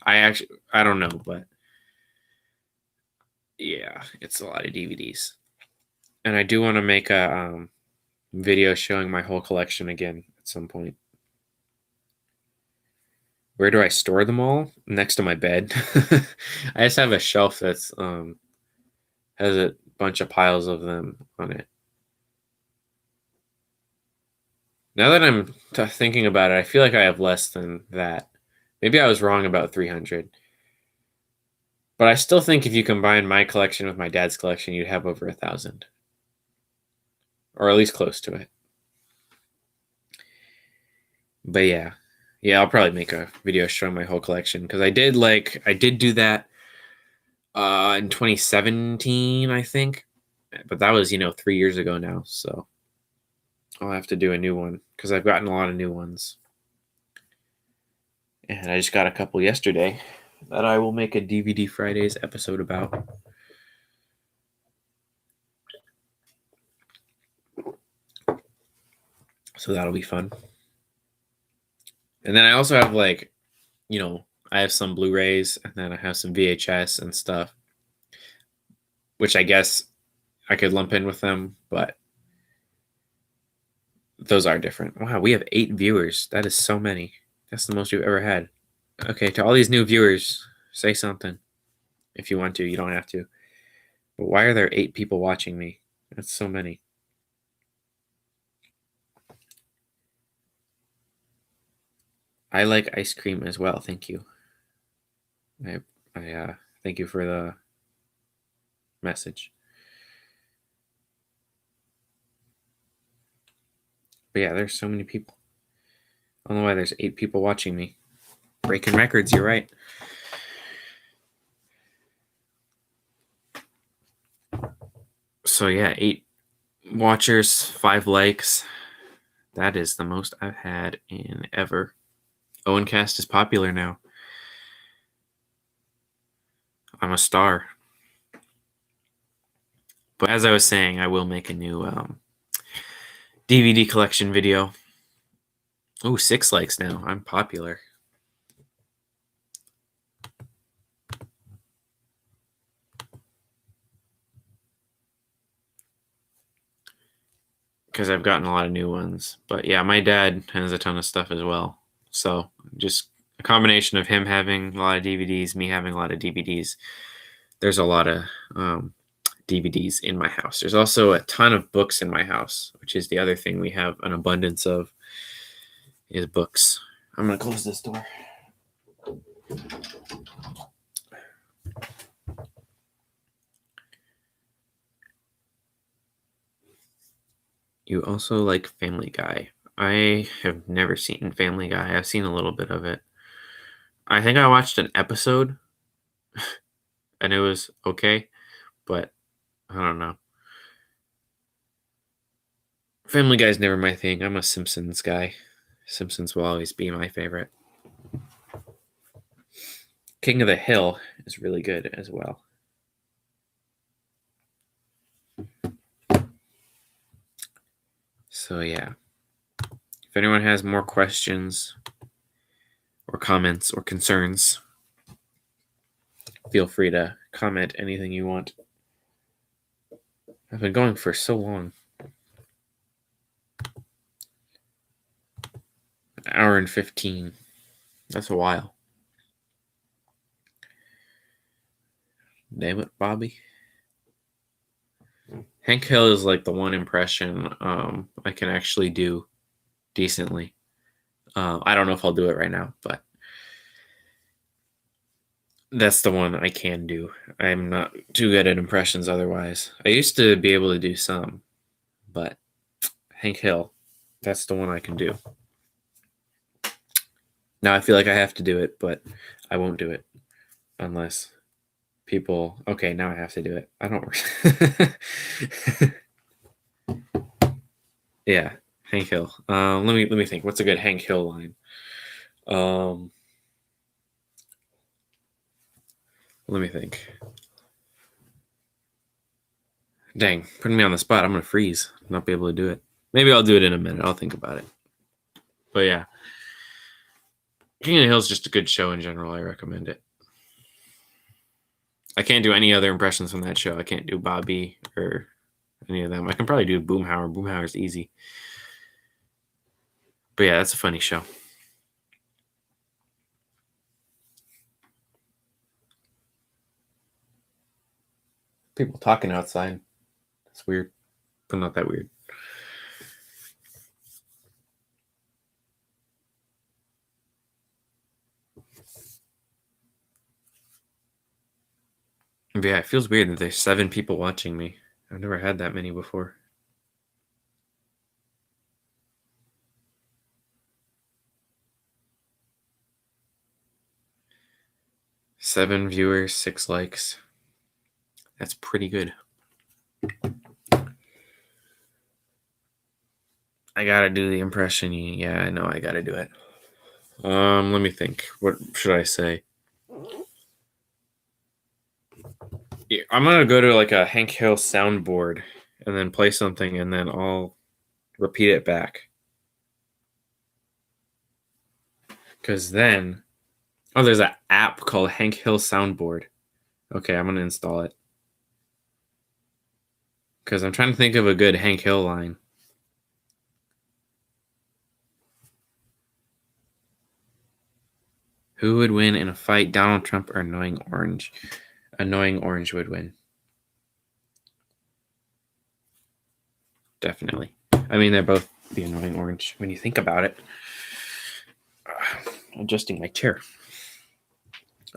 A: I don't know, but yeah, it's a lot of DVDs. And I do want to make a video showing my whole collection again at some point. Where do I store them all? Next to my bed. I just have a shelf that's has a bunch of piles of them on it. Now that I'm thinking about it, I feel like I have less than that. Maybe I was wrong about 300. But I still think if you combine my collection with my dad's collection, you'd have over 1,000. Or at least close to it. But yeah. Yeah, I'll probably make a video showing my whole collection. Because I did do that in 2017, I think. But that was, 3 years ago now. So I'll have to do a new one. Because I've gotten a lot of new ones. And I just got a couple yesterday that I will make a DVD Fridays episode about. So that'll be fun. And then I also have I have some Blu-rays and then I have some VHS and stuff, which I guess I could lump in with them, but those are different. Wow, we have 8 viewers. That is so many. That's the most you've ever had. Okay, to all these new viewers, say something. If you want to, you don't have to. But why are there 8 people watching me? That's so many. I like ice cream as well. Thank you. I thank you for the message. But yeah, there's so many people. I don't know why there's 8 people watching me. Breaking records, you're right. So yeah, 8 watchers, 5 likes. That is the most I've had in ever. OwenCast is popular now. I'm a star. But as I was saying, I will make a new DVD collection video. Oh, 6 likes now. I'm popular. Because I've gotten a lot of new ones. But yeah, my dad has a ton of stuff as well. So just a combination of him having a lot of DVDs, me having a lot of DVDs. There's a lot of DVDs in my house. There's also a ton of books in my house, which is the other thing we have an abundance of, is books. I'm going to close this door. You also like Family Guy. I have never seen Family Guy. I've seen a little bit of it. I think I watched an episode and it was okay, but I don't know. Family Guy's never my thing. I'm a Simpsons guy. Simpsons will always be my favorite. King of the Hill is really good as well. So yeah. If anyone has more questions or comments or concerns, feel free to comment anything you want. I've been going for so long. An hour and 15. That's a while. Damn it, Bobby. Hank Hill is like the one impression I can actually do decently. I don't know if I'll do it right now, but that's the one I can do. I'm not too good at impressions otherwise. I used to be able to do some, but Hank Hill, that's the one I can do. Now I feel like I have to do it, but I won't do it unless people. Okay, now I have to do it. I don't. Yeah, Hank Hill. Let me think. What's a good Hank Hill line? Let me think. Dang, putting me on the spot. I'm gonna freeze. Not be able to do it. Maybe I'll do it in a minute. I'll think about it. But yeah, King of the Hill is just a good show in general. I recommend it. I can't do any other impressions from that show. I can't do Bobby or any of them. I can probably do Boomhauer. Boomhauer's easy. But yeah, that's a funny show. People talking outside. It's weird, but not that weird. But yeah, it feels weird that there's 7 people watching me. I've never had that many before. Seven viewers, 6 likes. That's pretty good. I gotta do the impression. Yeah, I know I gotta do it. Let me think. What should I say? Yeah, I'm gonna go to like a Hank Hill soundboard and then play something, and then I'll repeat it back. Because then, oh, there's an app called Hank Hill Soundboard. Okay, I'm gonna install it. Because I'm trying to think of a good Hank Hill line. Who would win in a fight, Donald Trump or Annoying Orange? Annoying Orange would win. Definitely. I mean, they're both the Annoying Orange when you think about it. Adjusting my chair.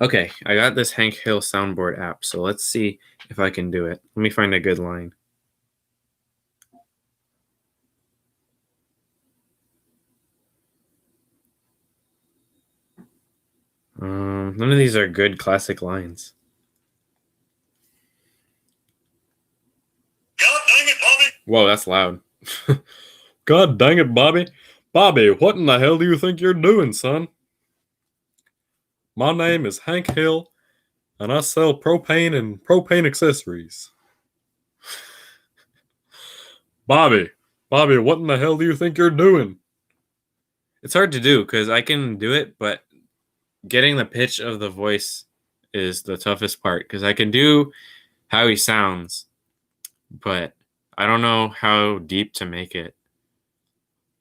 A: Okay, I got this Hank Hill soundboard app, so let's see if I can do it. Let me find a good line. None of these are good classic lines.
B: God dang it, Bobby!
A: Whoa, that's loud. God dang it, Bobby. Bobby, what in the hell do you think you're doing, son? My name is Hank Hill, and I sell propane and propane accessories. Bobby, what in the hell do you think you're doing? It's hard to do because I can do it, but getting the pitch of the voice is the toughest part because I can do how he sounds, but I don't know how deep to make it.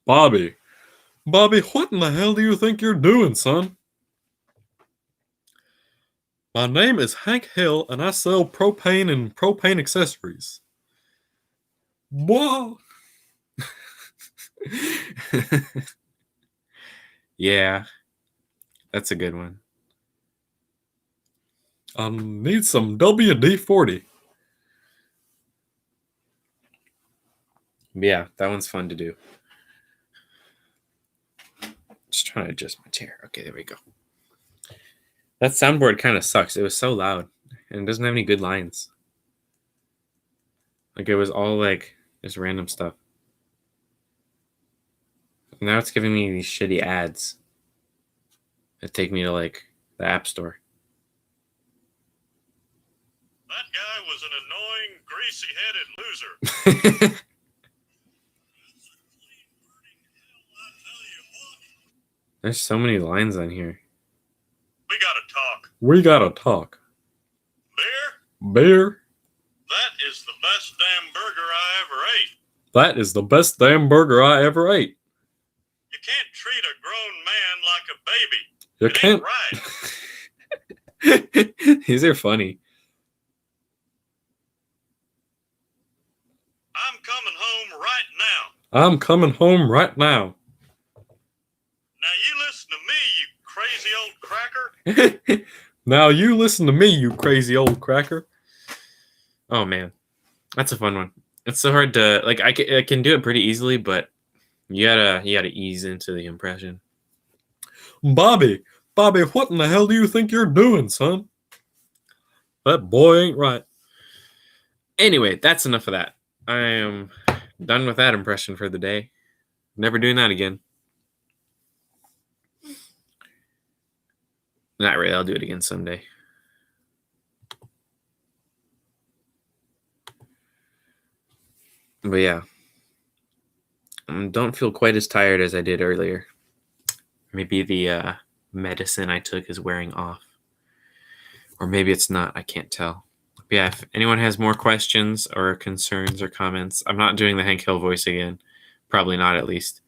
A: Bobby, what in the hell do you think you're doing, son? My name is Hank Hill, and I sell propane and propane accessories. Whoa! Yeah, that's a good one. I need some WD-40. Yeah, that one's fun to do. Just trying to adjust my chair. Okay, there we go. That soundboard kind of sucks. It was so loud and it doesn't have any good lines. Like, it was all like just random stuff. Now it's giving me these shitty ads that take me to like the App Store.
B: That guy was an annoying, greasy-headed loser.
A: There's so many lines on here.
B: We gotta talk.
A: We gotta talk.
B: Bear?
A: Bear?
B: That is the best damn burger I ever ate.
A: That is the best damn burger I ever ate.
B: You can't treat a grown man like a baby.
A: You
B: It
A: can't.
B: ain't right.
A: These are funny.
B: I'm coming home right now.
A: I'm coming home right now.
B: Now you listen to me, you crazy old cracker.
A: Now you listen to me, you crazy old cracker. Oh man, that's a fun one. It's so hard to like. I can do it pretty easily, but you gotta ease into the impression. Bobby, what in the hell do you think you're doing, son? That boy ain't right. Anyway, that's enough of that. I am done with that impression for the day. Never doing that again. Not really. I'll do it again someday. But yeah. Don't feel quite as tired as I did earlier. Maybe the medicine I took is wearing off. Or maybe it's not. I can't tell. But yeah, if anyone has more questions or concerns or comments, I'm not doing the Hank Hill voice again. Probably not, at least.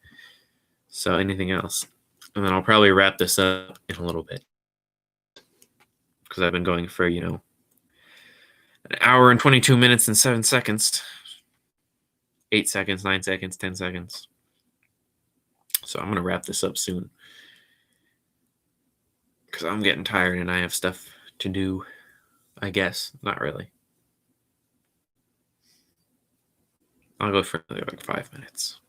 A: So anything else. And then I'll probably wrap this up in a little bit. Because I've been going for, an hour and 22 minutes and 7 seconds. 8 seconds, 9 seconds, 10 seconds. So I'm going to wrap this up soon. Because I'm getting tired and I have stuff to do, I guess. Not really. I'll go for another 5 minutes.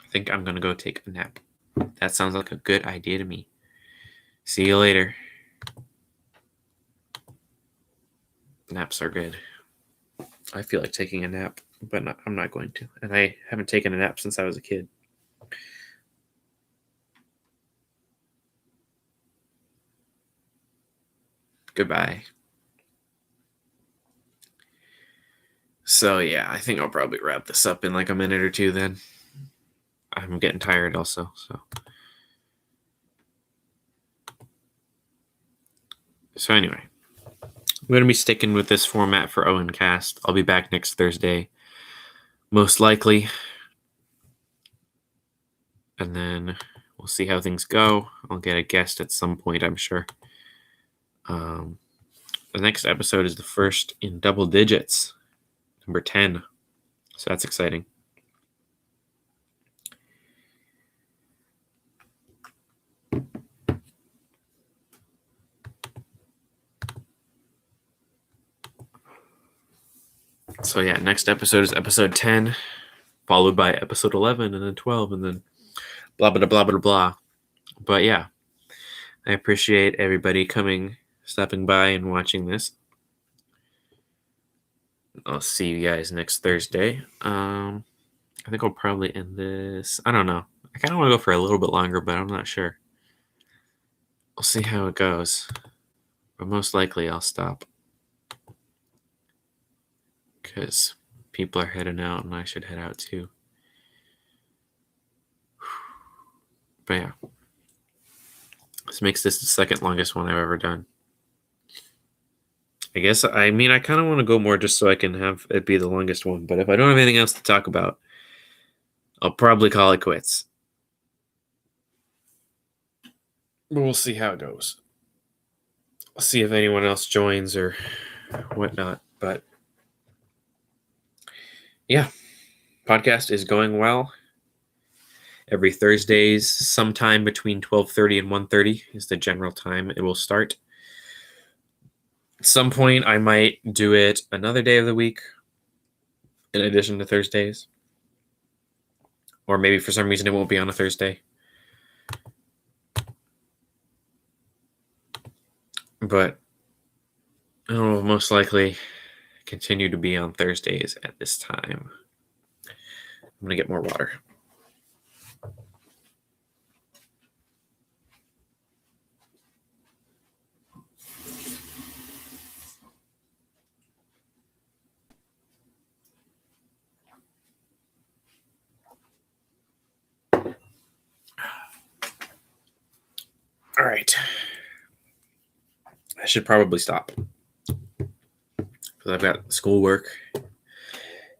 A: I think I'm going to go take a nap. That sounds like a good idea to me. See you later. Naps are good. I feel like taking a nap, but I'm not going to. And I haven't taken a nap since I was a kid. Goodbye. So yeah, I think I'll probably wrap this up in like a minute or two then. I'm getting tired also, So anyway, I'm going to be sticking with this format for OwenCast. I'll be back next Thursday, most likely. And then we'll see how things go. I'll get a guest at some point, I'm sure. The next episode is the first in double digits, number 10. So that's exciting. So yeah, next episode is episode 10, followed by episode 11, and then 12, and then blah, blah, blah, blah, blah. But yeah, I appreciate everybody stopping by and watching this. I'll see you guys next Thursday. I think I'll probably end this. I don't know. I kind of want to go for a little bit longer, but I'm not sure. We'll see how it goes. But most likely I'll stop. Because people are heading out and I should head out too. But yeah. This makes this the second longest one I've ever done. I kind of want to go more just so I can have it be the longest one. But if I don't have anything else to talk about, I'll probably call it quits. But we'll see how it goes. I'll see if anyone else joins or whatnot. But yeah, podcast is going well. Every Thursdays, sometime between 12:30 and 1:30 is the general time it will start. At some point, I might do it another day of the week in addition to Thursdays. Or maybe for some reason it won't be on a Thursday. but it'll most likely continue to be on Thursdays at this time. I'm going to get more water. All right. I should probably stop because I've got schoolwork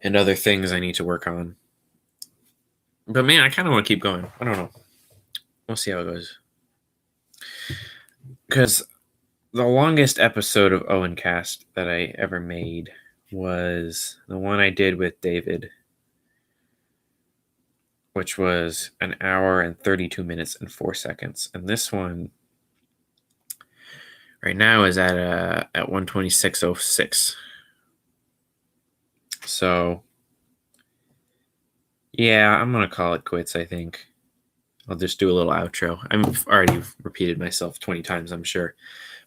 A: and other things I need to work on. But man, I kind of want to keep going. I don't know. We'll see how it goes. Because the longest episode of OwenCast that I ever made was the one I did with David, which was 1 hour and 32 minutes and 4 seconds. And this one right now is at 126.06. So yeah, I'm gonna call it quits. I think I'll just do a little outro. I've already repeated myself 20 times, I'm sure.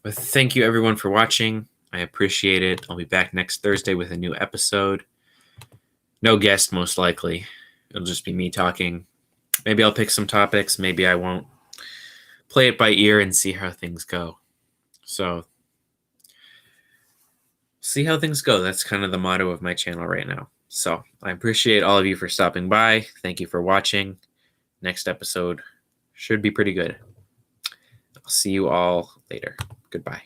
A: But thank you everyone for watching. I appreciate it. I'll be back next Thursday with a new episode. No guest, most likely. It'll just be me talking. Maybe I'll pick some topics. Maybe I won't. Play it by ear and see how things go. So, see how things go. That's kind of the motto of my channel right now. So, I appreciate all of you for stopping by. Thank you for watching. Next episode should be pretty good. I'll see you all later. Goodbye.